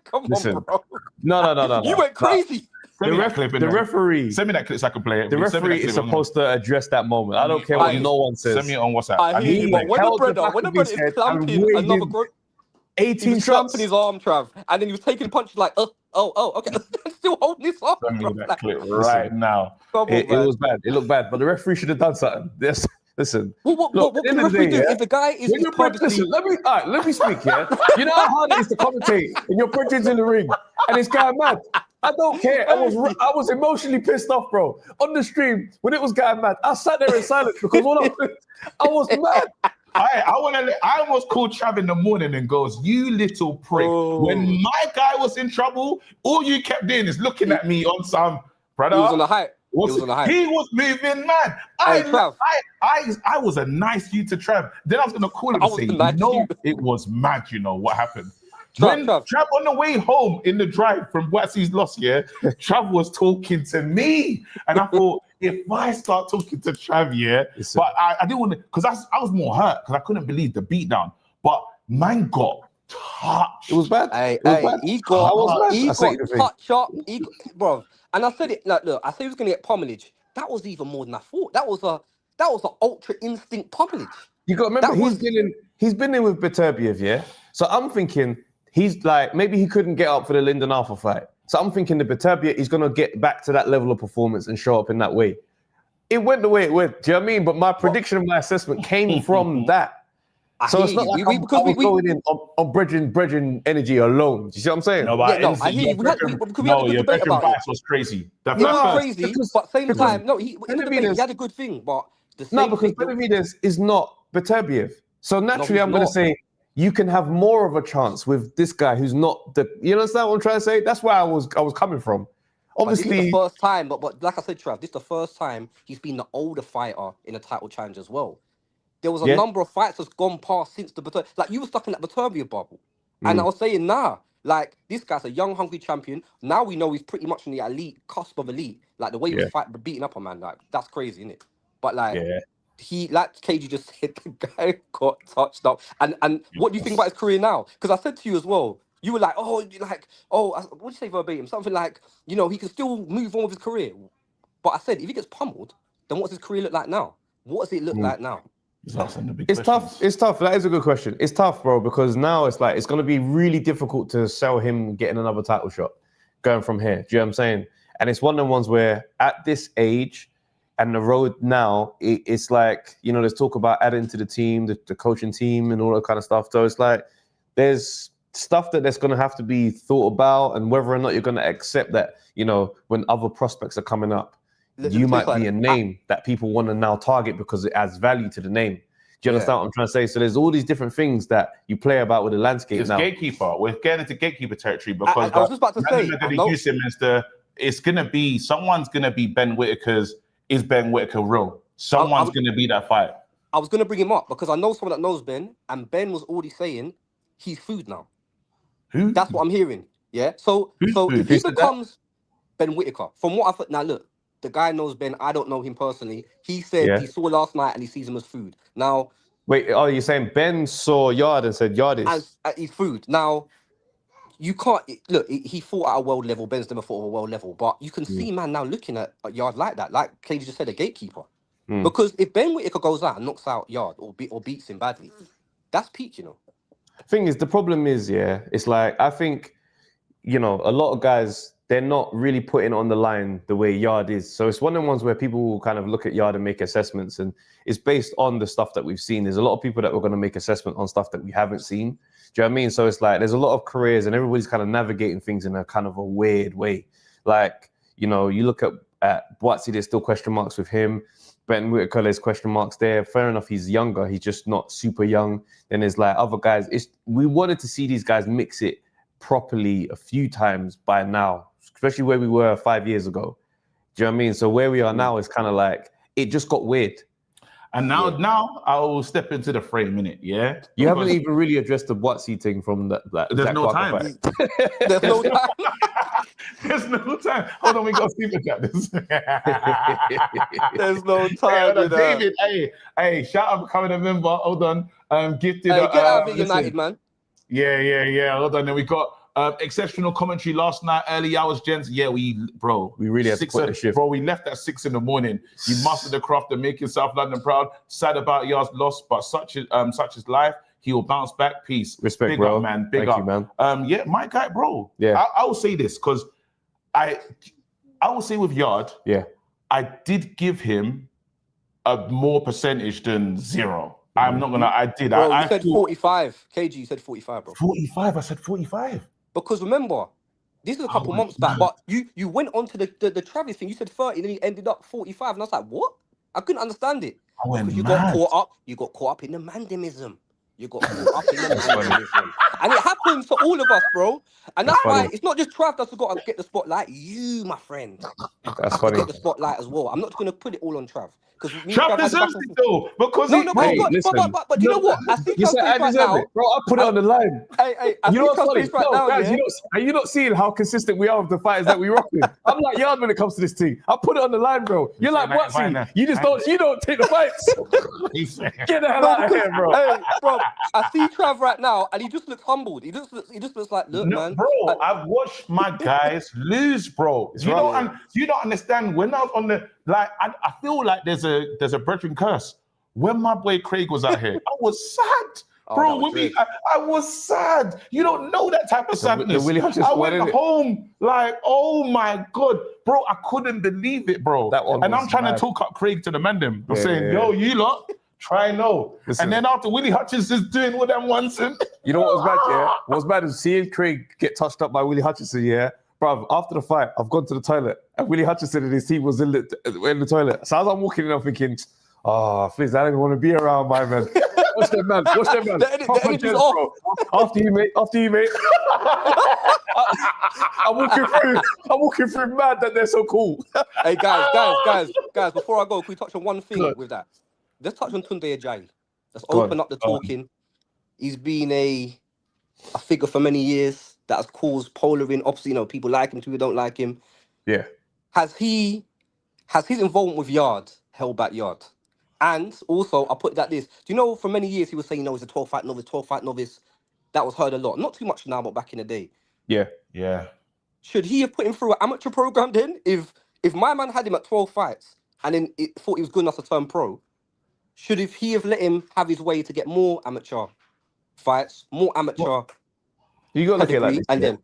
come Listen, on, bro. No. You went crazy. Send me that clip in The there. referee. Send me that clip so I can play it. The Send me that referee clip is on- supposed to address that moment. I don't care what I- no one says. Send me it on WhatsApp. I hear need you, to, but like, when the held the brother, back of his is head and clamping waved another him he 18 was shots. clamping his arm, Trav, and then he was taking punches like, okay, still holding his arm. Send me bro. that Like, clip right now. come on, It man. was bad. It looked bad, but the referee should have done something. Yes, listen. What Look, can at the the end of the referee day, do yeah, if the guy is When you're purposely? listen, let me speak. Yeah, you know how hard it is to commentate, and your brethren's in the ring, and it's going mad. I don't care. I was emotionally pissed off, bro. On the stream when it was going mad, I sat there in silence because I was mad. I almost called Trav in the morning and goes, "You little prick." Oh. When my guy was in trouble, all you kept doing is looking at me on some brother. He was on the hype. What's- He was on the hype. He was moving mad. Hey, Trav. I was a nice you to Trav. Then I was gonna call him I and was say, a nice no, you. it was mad. You know what happened? Trav. Trav on the way home in the drive from Watsy's loss, yeah, Trav was talking to me, and I thought if I start talking to Trav, yeah, Listen. but I didn't want to because I was more hurt because I couldn't believe the beatdown. But man got touched. It was bad. Hey, It was hey, bad. he I got, was mad. he I say got the thing. touch up, bro. And I said it like, look, I said he was gonna get pummelage. that was even more than I thought. That was an ultra instinct pummelage. You got to remember, That he's been in with Beterbiev, yeah? So I'm thinking he's like, maybe he couldn't get up for the Lyndon Arthur fight. So I'm thinking the Beterbiev is going to get back to that level of performance and show up in that way. It went the way it went, do you know what I mean? But my prediction and my assessment came from that. So it's not like I was going in on bridging energy alone. Do you see what I'm saying? No, but I hear you. We had a good debate about it. was crazy. It was crazy, but same time, no, he had a good thing, but because Benavidez is not Beterbiev. So naturally, I'm going to say you can have more of a chance with this guy who's not the. You understand what I'm trying to say? That's where I was coming from. Obviously, this is the first time, but like I said, Trav, this is the first time he's been the older fighter in a title challenge as well. There was a number of fights that's gone past since like you were stuck in that Beterbiev bubble, and I was saying, like this guy's a young, hungry champion. Now we know he's pretty much in the elite cusp of elite. Like the way he was beating up a man, like that's crazy, isn't it? But like he, like KG just said, the guy got touched up. And what do you think about his career now? Because I said to you as well, you were like, what did you say verbatim? Something like, he can still move on with his career. But I said, if he gets pummeled, then what's his career look like now? What does it look like now? It's tough. It's tough. That is a good question. It's tough, bro, because now it's like it's going to be really difficult to sell him getting another title shot going from here. Do you know what I'm saying? And it's one of the ones where at this age and the road now, it's like, there's talk about adding to the team, the coaching team and all that kind of stuff. So it's like there's stuff that's going to have to be thought about, and whether or not you're going to accept that, when other prospects are coming up, you might be a name that people want to now target because it adds value to the name. Do you understand what I'm trying to say? So there's all these different things that you play about with the landscape it's now. Gatekeeper. We're getting into gatekeeper territory because I was just about to say, they're going to use him as it's going to be, someone's going to be Ben Whittaker's, is Ben Whittaker real? Someone's going to be that fight. I was going to bring him up because I know someone that knows Ben, and Ben was already saying he's food now. Who? That's what I'm hearing. Yeah. So if he becomes Ben Whittaker, from what I've now look, the guy knows Ben. I don't know him personally. He said he saw last night and he sees him as food. Now, wait, you're saying Ben saw Yard and said Yard is he's food. Now, you can't look. He fought at a world level. Ben's never fought at a world level, but you can see man now looking at Yard like that. Like KJ just said, a gatekeeper. Because if Ben Whittaker goes out and knocks out Yard or beats him badly, that's peak. Thing is, the problem is, it's like I think, a lot of guys, they're not really putting on the line the way Yard is. So it's one of the ones where people will kind of look at Yard and make assessments, and it's based on the stuff that we've seen. There's a lot of people that were going to make assessment on stuff that we haven't seen. Do you know what I mean? So it's like there's a lot of careers and everybody's kind of navigating things in a kind of a weird way. Like, you look at Boatsy, there's still question marks with him. Ben Whittaker, there's question marks there. Fair enough, he's younger. He's just not super young. Then there's like other guys. We wanted to see these guys mix it properly a few times by now, especially where we were 5 years ago. Do you know what I mean? So where we are now is kind of like, it just got weird. And now I will step into the frame, innit? Yeah? You haven't even really addressed the Boatsy thing from that. There's no time. There's no time. There's no time. Hold on, we got super chat this. There's no time. David, hey, shout out for becoming a member. Hold on. Gifted. Hey, get out of it, United, man. Yeah. Hold on. Then we got exceptional commentary last night, early hours, gents. Yeah, we really had to put the shift. Bro, we left at 6 a.m. You mastered the craft of making South London proud. Sad about Yard's loss, but such is life. He will bounce back. Peace. Respect, big bro. Up, man. Big Thank up. you, man. Yeah, my guy, bro. Yeah. I will say this because I will say with Yard, I did give him a more percentage than 0. I'm not gonna. I did. Bro, you said 45. KG, you said 45, bro. 45. I said 45. Because remember, this is a couple months back, but you went on to the Travis thing. You said 30, and then you ended up 45, and I was like, what? I couldn't understand it. Because you got caught up in the mandemism. You got caught up in the mandemism. And it happens to all of us, bro. And that's why it's not just Trav that's got to get the spotlight. You, my friend, that's funny. Get the spotlight as well. I'm not going to put it all on Trav. Trav deserves it though, because but you know what? You said I deserve it, bro. I put it on the line. Hey, you know what's funny? Guys, you're not seeing how consistent we are with the fighters that we rock with. I'm like Yard when it comes to this team. I put it on the line, bro. You're like, what? You don't take the fights. Get the hell out of here, bro. Hey, bro, I see Trav right now, and he just looks humbled. He just looks like, look, No, man. bro, I've watched my guys lose, bro. It's You right. don't understand. When I was on the I feel like there's a brethren curse. When my boy Craig was out here, I was sad. Oh, Bro, that was when dread. I was sad. You don't know that type of sadness. Willie Hutchins I one, went innit? home like, oh my God, bro, I couldn't believe it, bro. That one and I'm was trying mad. to talk up Craig to the man them. I'm Yeah, saying, yeah, yo, you lot, try no. Listen. And then after Willie Hutchins is doing all them ones and You know what was bad, yeah? What was bad is seeing Craig get touched up by Willie Hutchinson, yeah? Bruv, after the fight, I've gone to the toilet and Willie Hutchinson and his team was in the toilet. So as I'm walking in, I'm thinking, oh, Fliz, I don't even want to be around my man. Watch them, man. Watch them, man. The Proper energy's gents, off. bro. After you, mate. I'm walking through mad that they're so cool. Hey, guys, before I go, can we touch on one thing Good. with that? Let's touch on Tunde Ajayi. Let's Go open on. up the talking. He's been a figure for many years that has caused polarizing. Obviously, people like him, people don't like him. Yeah. Has his involvement with Yard held back Yard? And also, I'll put that this. Do you know for many years he was saying, he's a 12-fight novice. That was heard a lot. Not too much now, but back in the day. Yeah. yeah. Should he have put him through an amateur program then? If my man had him at 12 fights and then thought he was good enough to turn pro, should he have let him have his way to get more amateur fights, more amateur You got to look at it like pedigree, this. and yeah. then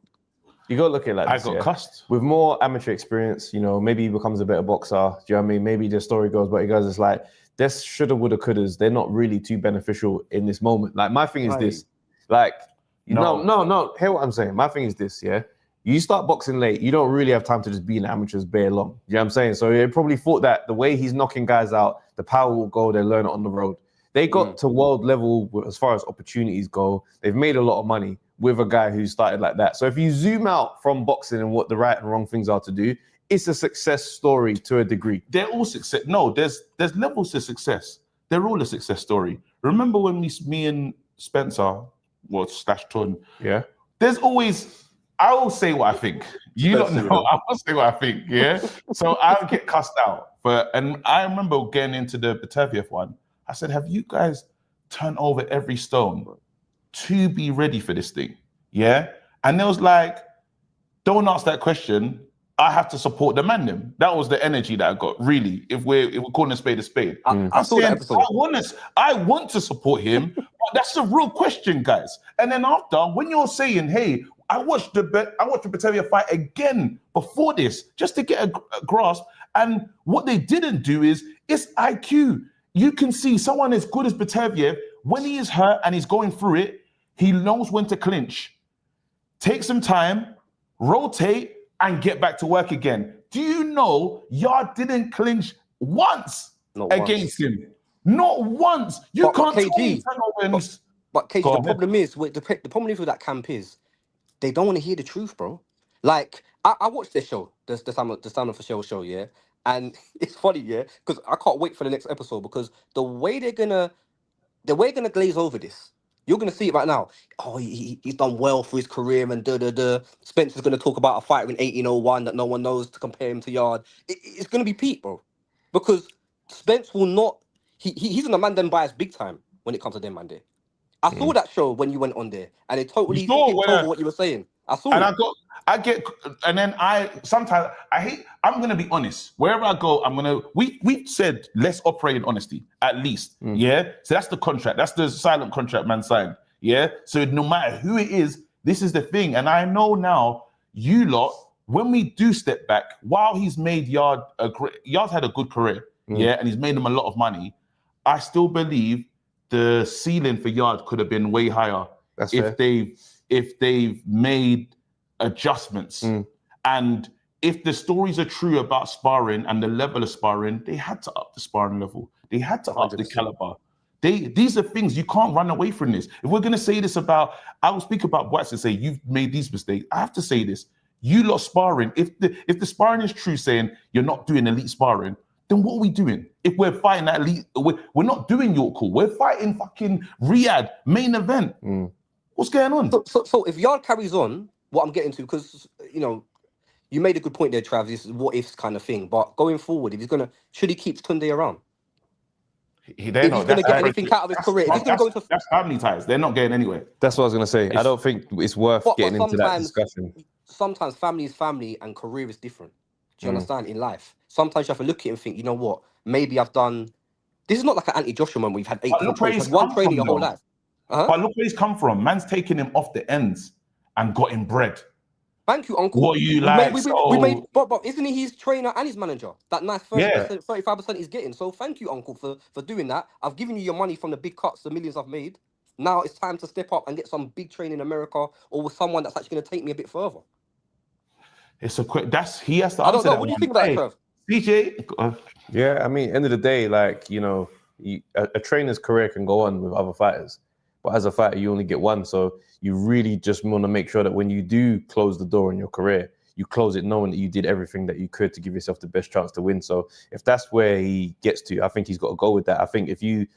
You got to look at it like I this. got yeah? cussed. With more amateur experience, maybe he becomes a better boxer. Do you know what I mean? Maybe the story goes, but he goes, it's like, this shoulda, woulda, couldas. They're not really too beneficial in this moment. Like, my thing is this. Like, no. Hear what I'm saying. My thing is this, yeah? You start boxing late, you don't really have time to just be in amateurs bare long. You know what I'm saying? So they probably thought that the way he's knocking guys out, the power will go, they learn it on the road. They got to world level as far as opportunities go. They've made a lot of money with a guy who started like that. So if you zoom out from boxing and what the right and wrong things are to do, it's a success story to a degree. They're all success. No, there's levels to success. They're all a success story. Remember when me and Spencer, / Tun, Yeah. there's always, I will say what I think. You don't know, I will say what I think, yeah? So I'll get cussed out. And I remember getting into the Batavia one. I said, have you guys turned over every stone to be ready for this thing? Yeah? And they was like, don't ask that question. I have to support the man them. That was the energy that I got, really, if we're calling a spade a spade. I saw that episode. I want to support him, but that's the real question, guys. And then after, when you're saying, hey, I watched the Batavia fight again before this, just to get a grasp. And what they didn't do is, it's IQ. You can see someone as good as Batavia, when he is hurt and he's going through it, he knows when to clinch. Take some time, rotate, and get back to work again. Do you know Yard didn't clinch once against him? Not once. You can't tell me turnovers. But KG, the problem is, the problem with that camp is, they don't want to hear the truth, bro. Like, I watched this show, the Sound of a Show, yeah? And it's funny, yeah? Because I can't wait for the next episode, because the way they're gonna glaze over this, you're gonna see it right now. Oh, he's done well for his career and Spencer's gonna talk about a fighter in 1801 that no one knows to compare him to Yard. It's gonna be Pete, bro. Because Spence will not, he's gonna man them bias big time when it comes to them man there. I saw that show when you went on there, and it totally took over what you were saying. I saw it. And then sometimes I hate, I'm going to be honest. Wherever I go, we've said, let's operate in honesty, at least. Yeah. So that's the contract. That's the silent contract man signed. Yeah. So no matter who it is, this is the thing. And I know now, you lot, when we do step back, while he's made Yard's had a good career. Yeah. And he's made him a lot of money. I still believe the ceiling for Yard could have been way higher if they've made adjustments. And if the stories are true about sparring and the level of sparring, they had to up the sparring level. They had to up the caliber. These are things you can't run away from this. If we're going to say this about, I will speak about Watts and say, you've made these mistakes. I have to say this. You lot sparring, if the sparring is true saying you're not doing elite sparring, then what are we doing? If we're fighting that elite, we're not doing York Hall. We're fighting fucking Riyadh main event. What's going on? So if Yard carries on, what I'm getting to, because, you made a good point there, Trav, this is what ifs kind of thing. But going forward, if should he keep Tunde around? They're If not. he's going to That's get anything out of his career, if he's going to go into that's family ties. They're not getting anywhere. That's what I was gonna say. I It's- don't think it's worth But getting into that sometimes- discussion. sometimes family is family and career is different. Do you Mm. understand? In life, sometimes you have to look at it and think, you know what? Maybe I've done. This is not like an anti-Joshua moment. We've had 8 But different look where trainers. he's One come training from, your whole though. life. Uh-huh. But look where he's come from. Man's taking him off the ends and got him bread. Thank you, Uncle. What you We like? made, but isn't he his trainer and his manager? That nice 30%, 35% he's getting. So thank you, Uncle, for doing that. I've given you your money from the big cuts, the millions I've made. Now it's time to step up and get some big training in America or with someone that's actually going to take me a bit further. It's a quick. He has to. I don't answer know. that What do you one. think about Hey, it, Trev? CJ, Yeah, I mean, end of the day, like, you know, a trainer's career can go on with other fighters, but as a fighter, you only get one. So you really just want to make sure that when you do close the door in your career, you close it knowing that you did everything that you could to give yourself the best chance to win. So if that's where he gets to, I think he's got to go with that. I think if you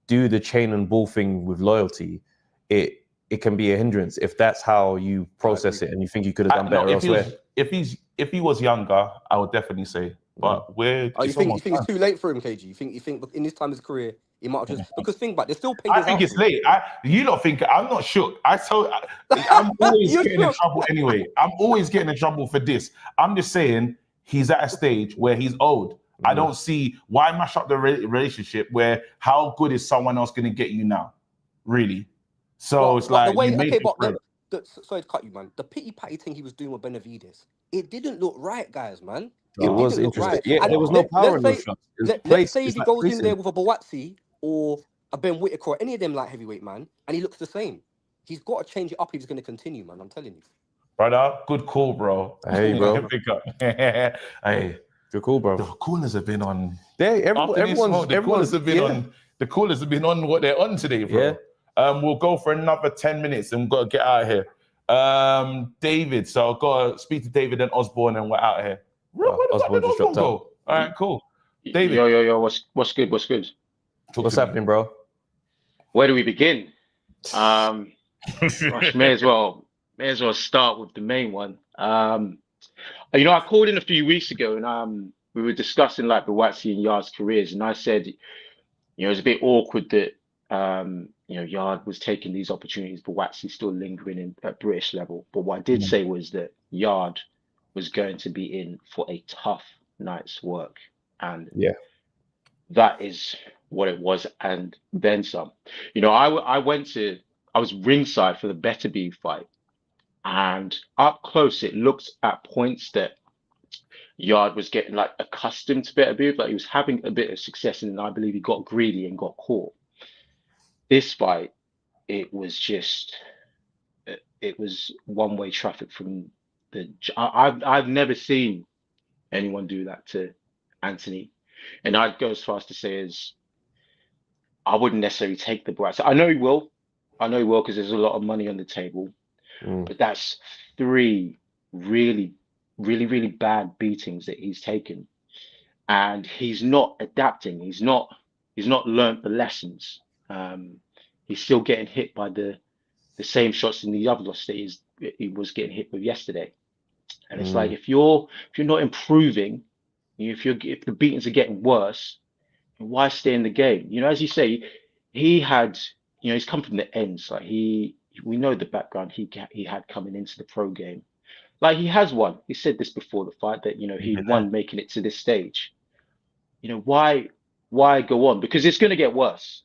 do the chain and ball thing with loyalty, it can be a hindrance if that's how you process it and you think you could have done better elsewhere. if he was younger, I would definitely say. But where Oh, you think it's too late for him, KG? You think in this time of his career, he might have just because think back, there's still I papers think out it's for him. late. You don't think I'm not shook. I'm always You're getting in shook. trouble anyway. I'm always getting in trouble for this. I'm just saying he's at a stage where he's old. I don't see why mash up the relationship where how good is someone else going to get you now, really? So it's like the way, you made okay, it but through. sorry to cut you, man. The pity patty thing he was doing with Benavides, it didn't look right, guys, man. It was didn't look interesting. right. Yeah, And there was no power in those say- shots. It was Let's placed- say it's if he like goes in placing. there with a Boatsi or a Ben Whittaker, any of them light heavyweight, man, and he looks the same. He's got to change it up if he's going to continue, man. I'm telling you. Brother, good call, bro. Hey, bro. Pick up. Hey, You're cool, bro. the coolers have been on. Everyone's The coolers have been on what they're on today, bro. We'll go for another 10 minutes and we've got to get out of here. David, so I've got to speak to David and Osborne and we're out of here. Where the fuck Osborne did just Osborne dropped go? All right, cool. David. Yo, what's good? Talk What's to me. happening, bro? Where do we begin? Gosh, may as well start with the main one. I called in a few weeks ago and we were discussing like the Buatsi and Yard's careers, and I said, it was a bit awkward that Yard was taking these opportunities, but Buatsi still lingering at British level. But what I did say was that Yard was going to be in for a tough night's work, and that is what it was, and then some. I was ringside for the Beterbiev fight, and up close it looked at points that Yard was getting like accustomed to Beterbiev, like he was having a bit of success, and I believe he got greedy and got caught. This fight, it was one-way traffic from I've never seen anyone do that to Anthony, and I'd go as far as to say is I wouldn't necessarily take the Buatsi. I know he will because there's a lot of money on the table, but that's 3 really, really, really bad beatings that he's taken, and he's not adapting. He's not learned the lessons. He's still getting hit by the same shots in the other loss that he was getting hit with yesterday. And it's like if you're not improving, if the beatings are getting worse, why stay in the game? As you say, he had, he's come from the ends. Like we know the background he had coming into the pro game. Like he has won. He said this before the fight that he won making it to this stage. Why go on? Because it's going to get worse.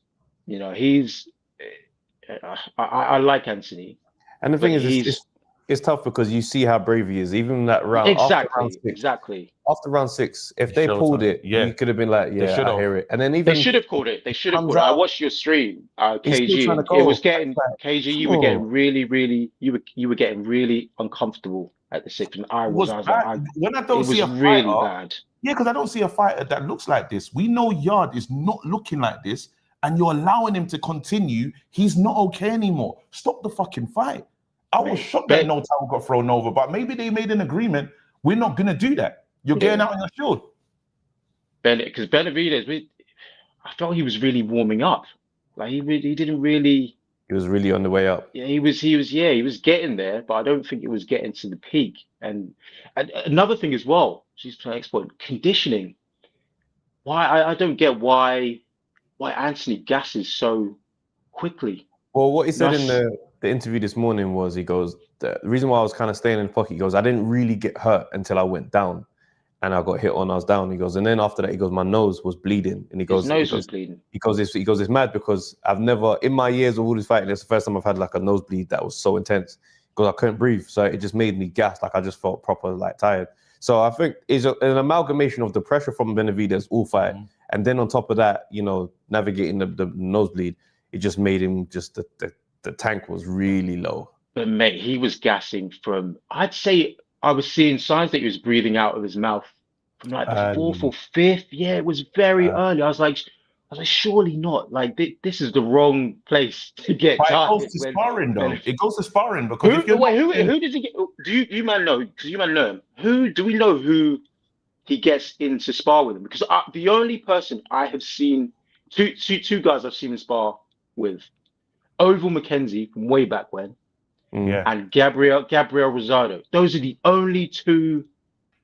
I like Anthony. And the thing is, it's tough because you see how brave he is. Even that round, Exactly. After round 6, if they Showtime. pulled it, you could have been like, I hear it. And then even They should have called it. I watched your stream, KG. still trying to go. It was getting KG. You were getting really, you were getting really uncomfortable at the 6th, and I was bad. When I don't it see was a really fighter, bad. Yeah, because I don't see a fighter that looks like this. We know Yard is not looking like this, and you're allowing him to continue. He's not okay anymore. Stop the fucking fight. I was shocked that no title got thrown over, but maybe they made an agreement. We're not going to do that. You're getting out on your shield. Because Benavides, I felt he was really warming up. Like he didn't really. He was really on the way up. Yeah, he was getting there, but I don't think it was getting to the peak. And another thing as well, she's playing export conditioning. Why I don't get why why Anthony gasses so quickly. Well, what he said in That's- the interview this morning was, he goes, the reason why I was kind of staying in the pocket, he goes, I didn't really get hurt until I went down and I got hit when I was down. He goes, and then after that, he goes, my nose was bleeding. And he goes, His nose was bleeding. He goes, it's mad because I've never, in my years of all this fighting, it's the first time I've had like a nosebleed that was so intense because I couldn't breathe. So it just made me gas, like I just felt proper like tired. So I think it's an amalgamation of the pressure from Benavidez all fight. Mm-hmm. And then on top of that, you know, navigating the nosebleed, it just made him just, the tank was really low. But mate, he was gassing from, I'd say I was seeing signs that he was breathing out of his mouth from like the fourth or fifth. Yeah, it was very early. I was like, surely not. Like this is the wrong place to get. But it goes to sparring though. It goes to sparring because who does he get? Do you man know? Because you man know him. Who do we know who he gets in to spar with him? Because the only person I have seen, two guys I've seen him spar with, Oval McKenzie from way back when, and Gabriel Rosado. Those are the only two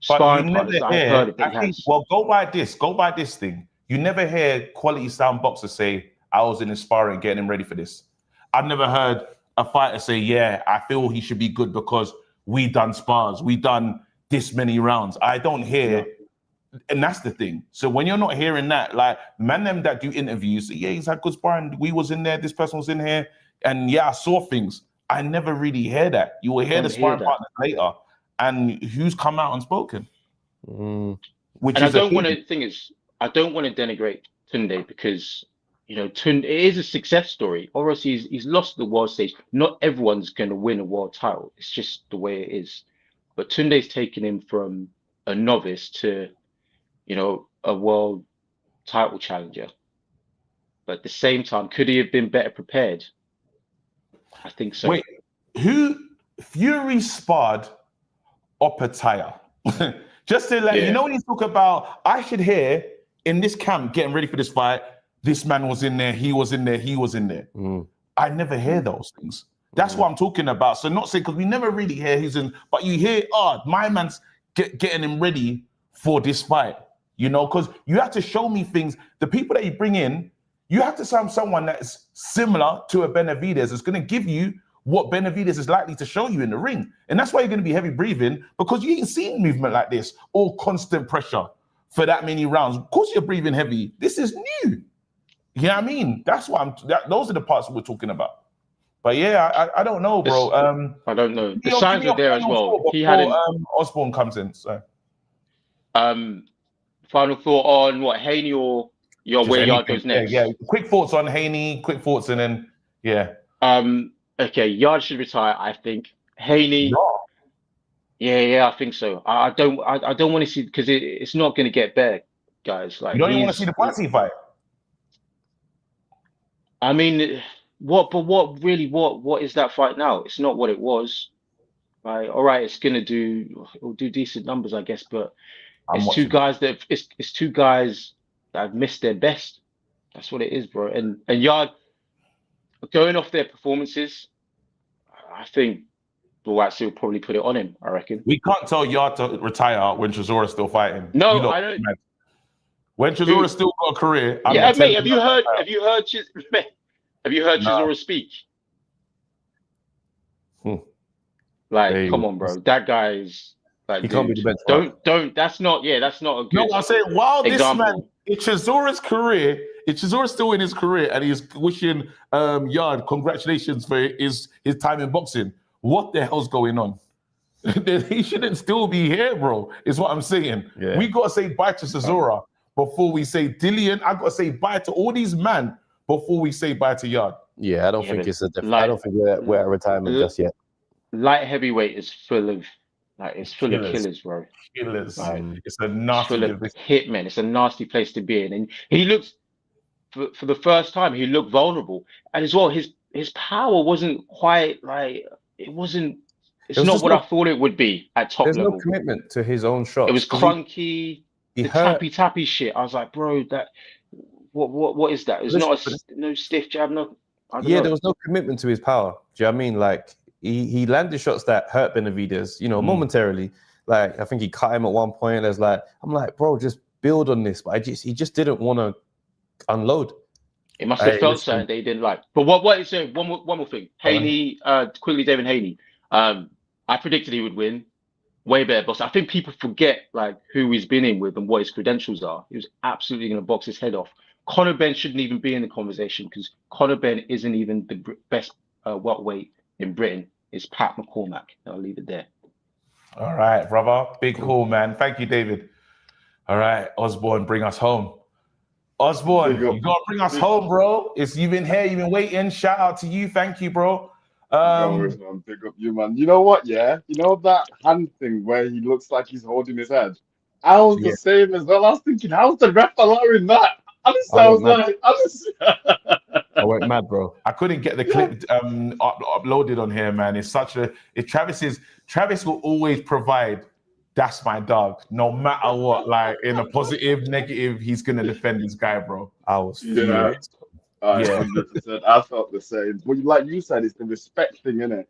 sparring partners that I've heard of that he has. Well, go by this thing. You never hear quality sound boxers say, I was in his sparring getting him ready for this. I've never heard a fighter say, yeah, I feel he should be good because we done spars, we done this many rounds. I don't hear, and that's the thing. So when you're not hearing that, like them that do interviews, yeah, he's had good sparring. We was in there, this person was in here, and yeah, I saw things. I never really hear that. You will hear the sparring partners later, and who's come out and spoken. Which and is I don't want to. Thing is, I don't want to denigrate Tunde because you know Tunde, it is a success story. Obviously, he's lost the world stage. Not everyone's going to win a world title. It's just the way it is. But Tunde's taken him from a novice to, you know, a world title challenger. But at the same time, could he have been better prepared? I think so. Wait, who Fury sparred Opetaya? Just to let you know, when you talk about, I should hear in this camp getting ready for this fight, this man was in there, he was in there, he was in there. I never hear those things. That's what I'm talking about. So not saying, because we never really hear he's in, but you hear, my man's getting him ready for this fight. You know, because you have to show me things. The people that you bring in, you have to sound someone that's similar to a Benavidez. It's going to give you what Benavidez is likely to show you in the ring. And that's why you're going to be heavy breathing, because you ain't seen movement like this, all constant pressure for that many rounds. Of course you're breathing heavy. This is new. You know what I mean? That's what those are the parts we're talking about. But yeah, I don't know, bro. I don't know. The signs were there as well. He had Osborne comes in. So, final thought on what, Haney or where Yard goes next? Yeah, quick thoughts on Haney. Quick thoughts, and then okay, Yard should retire. I think Haney. No. Yeah, I think so. I don't want to see, because it's not going to get better, guys. Like, you don't even want to see the Patsy fight. I mean, what is that fight now? It's not what it was. Right? All right, it'll do decent numbers, I guess, but it's two guys that have missed their best. That's what it is, bro. And Yard, going off their performances, I think Buatsi will probably put it on him, I reckon. We can't tell Yard to retire when Chizora's still fighting. No, I don't. Mad. When Chizora's still got a career, mate. Have you heard Chisora speak? Like, come on, bro. That guy is like, he can't be the best. Don't. That's not a good. No, I'm saying while this example. man in Chizora's career, Chizora's still in his career, and he's wishing Yard congratulations for his time in boxing. What the hell's going on? He shouldn't still be here, bro. Is what I'm saying. Yeah. We gotta say bye to Chisora before we say Dillian. I gotta say bye to all these men before we say bye to Yard. Yeah, I don't think it's I don't think we're at retirement just yet. Light heavyweight is full of killers, bro. Killers. It's a nasty hitmen. It's a nasty place to be in. And he looks, for the first time, he looked vulnerable. And as well, his power wasn't quite like, it's not what I thought it would be at top level. There's no commitment to his own shots. It was clunky, the tappy shit. I was like, bro, that what is that? It's no stiff jab, no. There was no commitment to his power. Do you know what I mean? Like, he landed shots that hurt Benavidez, momentarily. Like, I think he cut him at one point. I'm like, bro, just build on this. But he just didn't want to unload. It must have Hey, felt listen. something they didn't like. But what is it? One more thing. Haney, quickly, David Haney. I predicted he would win. Way better box. I think people forget like who he's been in with and what his credentials are. He was absolutely going to box his head off. Conor Benn shouldn't even be in the conversation because Conor Benn isn't even the best welterweight in Britain. It's Pat McCormack. I'll leave it there. All right, brother. Big call, man. Thank you, David. All right, Osborne, bring us home. Osborne, you gotta bring us home, bro. You've been here, you've been waiting. Shout out to you. Thank you, bro. Big up you, man. You know what? Yeah, you know that hand thing where he looks like he's holding his head. I was the same as well. I was thinking, how's the ref allowing that? Honestly, I was like, I went mad, bro. I couldn't get the clip uploaded on here, man. It's such a. Travis will always provide. That's my dog. No matter what, like in a positive, negative, he's gonna defend this guy, bro. I was furious. Yeah, 100%. I felt the same. But like you said, it's the respect thing, innit?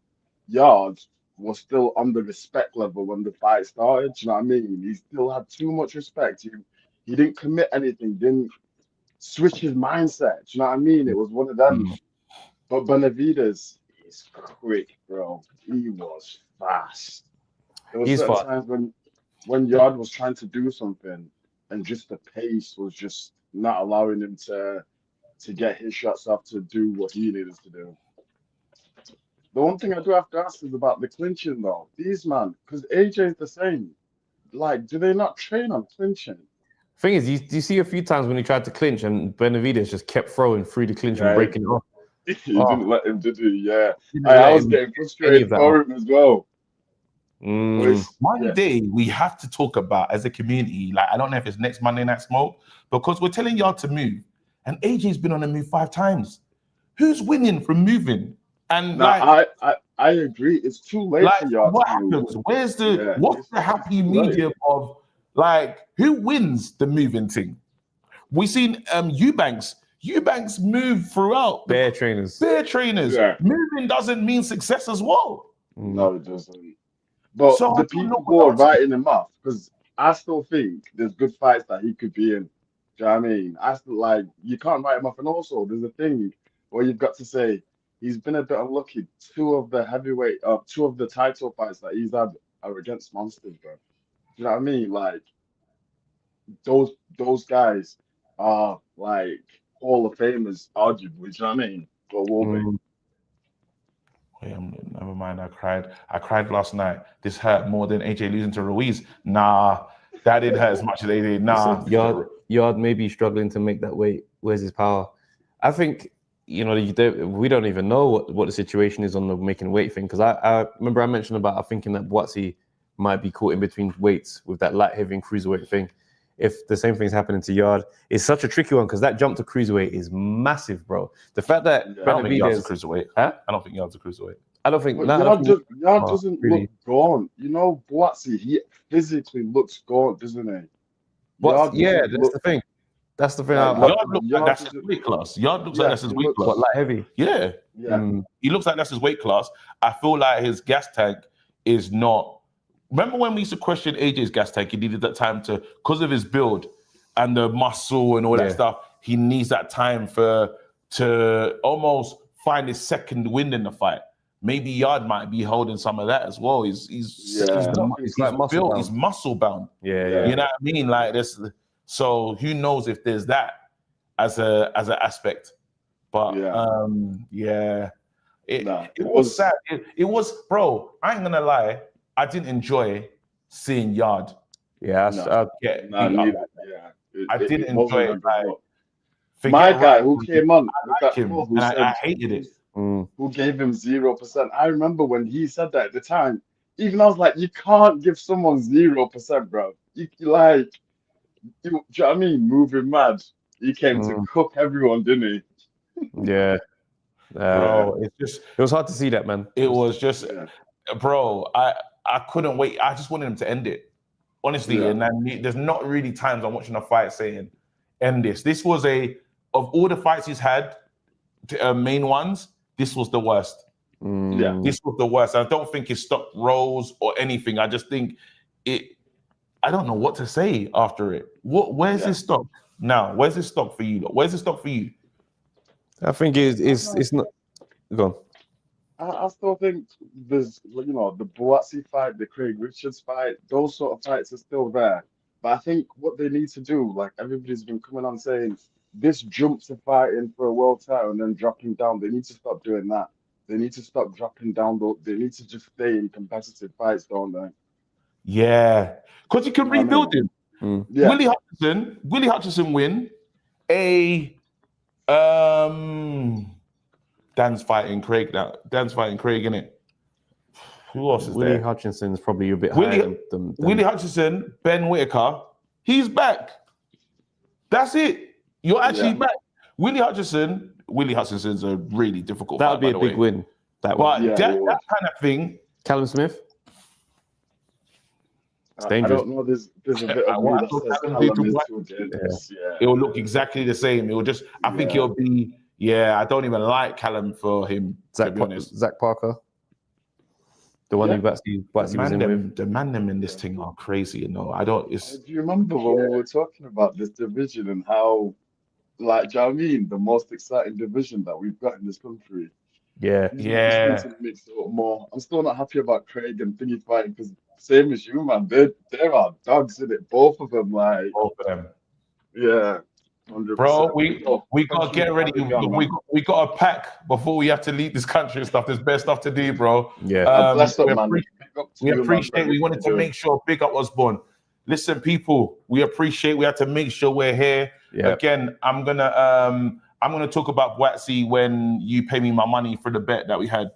Yard was still on the respect level when the fight started. Do you know what I mean? He still had too much respect. He didn't commit anything, didn't switch his mindset. Do you know what I mean? It was one of them. But Benavidez is quick, bro. He was fast. There was certain times when Yard was trying to do something and just the pace was just not allowing him to get his shots off to do what he needed to do. The one thing I do have to ask is about the clinching though. These man, because AJ is the same. Like, do they not train on clinching? Thing is, you see a few times when he tried to clinch and Benavidez just kept throwing through the clinch and breaking it off. He didn't let him, did he? Yeah. I was getting frustrated for him as well. One day we have to talk about as a community, like I don't know if it's next Monday Night Smoke, because we're telling y'all to move. And AJ's been on the move 5 times. Who's winning from moving? And I agree. It's too late for y'all. What happens? What's the happy medium of like who wins the moving thing? We seen Eubanks. Eubanks move throughout. Bear trainers. Yeah. Moving doesn't mean success as well. No, it doesn't. But so the people who are writing him off, because I still think there's good fights that he could be in. Do you know what I mean? I still like you can't write him off, and also there's a thing where you've got to say he's been a bit unlucky. 2 of the title fights that he's had are against monsters, bro. Do you know what I mean? Like those guys are like Hall of Famers, arguably. Do you know what I mean? Or will be. Never mind. I cried last night. This hurt more than AJ losing to Ruiz. Nah, that didn't hurt as much as AJ. Nah. Yard may be struggling to make that weight. Where's his power? I think, we don't even know what the situation is on the making weight thing. Because I remember I mentioned about thinking that Buatsi might be caught in between weights with that light, heavy and cruiserweight thing. If the same thing's happening to Yard, it's such a tricky one because that jump to cruiserweight is massive, bro. The fact that I don't think Yard's a cruiserweight. Huh? I don't think Yard's a cruiserweight. I don't think Yard doesn't look gaunt. You know, Buatsi, he physically looks gaunt, doesn't he? That's the thing. That's the thing. Yard looks like that's his weight class. Yard looks like that's his weight class. What, light heavy? Yeah. He looks like that's his weight class. I feel like his gas tank is not. Remember when we used to question AJ's gas tank? He needed that time because of his build and the muscle and all that stuff. He needs that time to almost find his second wind in the fight. Maybe Yard might be holding some of that as well. He's muscle bound. Yeah. You know what I mean? Like this. So who knows if there's that as an aspect? But it was sad. It was, bro. I ain't gonna lie. I didn't enjoy seeing Yard. I didn't enjoy it. My guy who came on, I hated it. Who gave him 0%. I remember when he said that at the time. Even I was like, you can't give someone 0%, bro. You do you know what I mean? Moving mad. He came to cook everyone, didn't he? Yeah. Bro, it was hard to see that, man. It was just, bro. I couldn't wait. I just wanted him to end it, honestly. And there's not really times I'm watching a fight saying, "End this." This was of all the fights he's had, main ones. This was the worst. This was the worst. I don't think it stopped Rose or anything. I just think it. I don't know what to say after it. Where's his stop now? Where's his stop for you? Where's his stop for you? I think it's not. Go on. I still think there's, you know, the Boatsy fight, the Craig Richards fight, those sort of fights are still there. But I think what they need to do, like everybody's been coming on saying, this jump to fighting for a world title and then dropping down, they need to stop doing that. They need to stop dropping down. They need to just stay in competitive fights, don't they? Yeah, because you can rebuild him. Yeah. Willie Hutchinson win. Dan's fighting Craig now. Dan's fighting Craig, innit? Who else is Willie there? Hutchinson's probably a bit Willie- higher than Willie Hutchinson, Ben Whitaker. He's back. That's it. You're actually back. Willie Hutchinson's a really difficult that fight, would be by a the big way. win. That But would. Yeah, that it would. kind of thing. Callum Smith. It's I dangerous. don't know. There's a bit of me What I that thought says Callum Callum did is to too dangerous. Yeah. It will look exactly the same. It will just. I think it'll be. Yeah, I don't even like Callum for him. To be honest, Zach Parker. The one who Batsy was in with. the man them in this thing are crazy. You know, I don't. It's Do you remember when we were talking about this division and how, like, do you know what I mean? The most exciting division that we've got in this country. Yeah. Yeah. Just need to mix it up more. I'm still not happy about Craig and Thingy fighting because same as you, man. There are dogs in it, both of them. Like, both of them. yeah, 100%. Bro, we gotta Thank get you ready. for having me on, man. We got to pack before we have to leave this country and stuff. There's better stuff to do, bro. Yeah. Bless up, we man. appreciate- Big up to We you, man, appreciate. for We everything wanted to you're make sure Big Up was born. Listen, people, we appreciate. We had to make sure we're here. Yeah. Again, I'm gonna talk about Boatsy when you pay me my money for the bet that we had.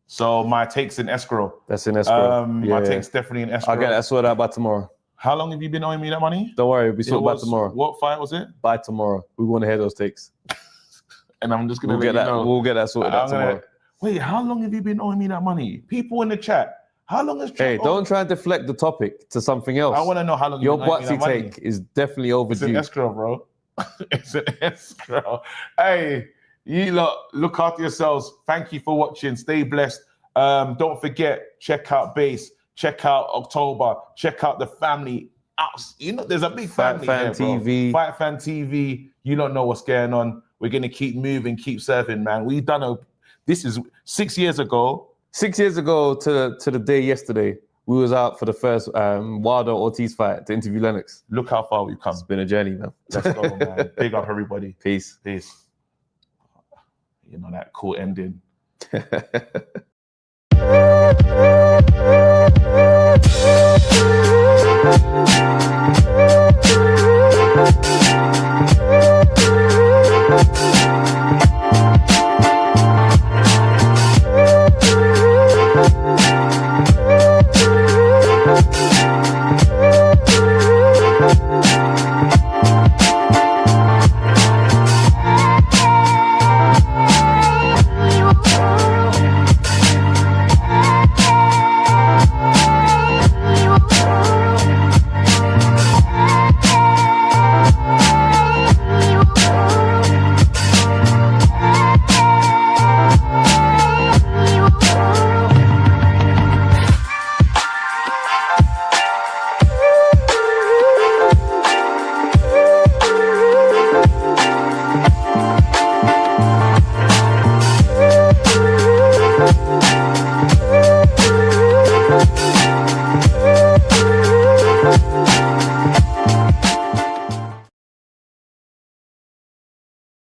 So my take's in escrow. That's in escrow. My take's definitely in escrow. I'll get that sorted out by tomorrow. How long have you been owing me that money? Don't worry, we It sort by was- tomorrow. What fight was it? By tomorrow. We want to hear those takes. And I'm just gonna We'll let get that. you know. We'll get that sorted out I'm gonna- tomorrow. Wait, how long have you been owing me that money? People in the chat. How long has Hey, don't try and deflect the topic to something else. I want to know how long Your you've been owing me that Boatsy money. take is definitely It's an overdue. escrow, bro. It's an escrow. Hey, you lot, look after yourselves. Thank you for watching. Stay blessed. Don't forget, check out Base, check out October, check out the family. You know, there's a big Fight family Fan here, bro. TV. Fight Fan TV. You don't know what's going on. We're gonna keep moving, keep serving, man. We've done this is 6 years ago. 6 years ago to the day yesterday, we was out for the first Wilder Ortiz fight to interview Lennox. Look how far we've come. It's been a journey, man. Let's go, man. Big up everybody. Peace. Peace. You know that cool ending.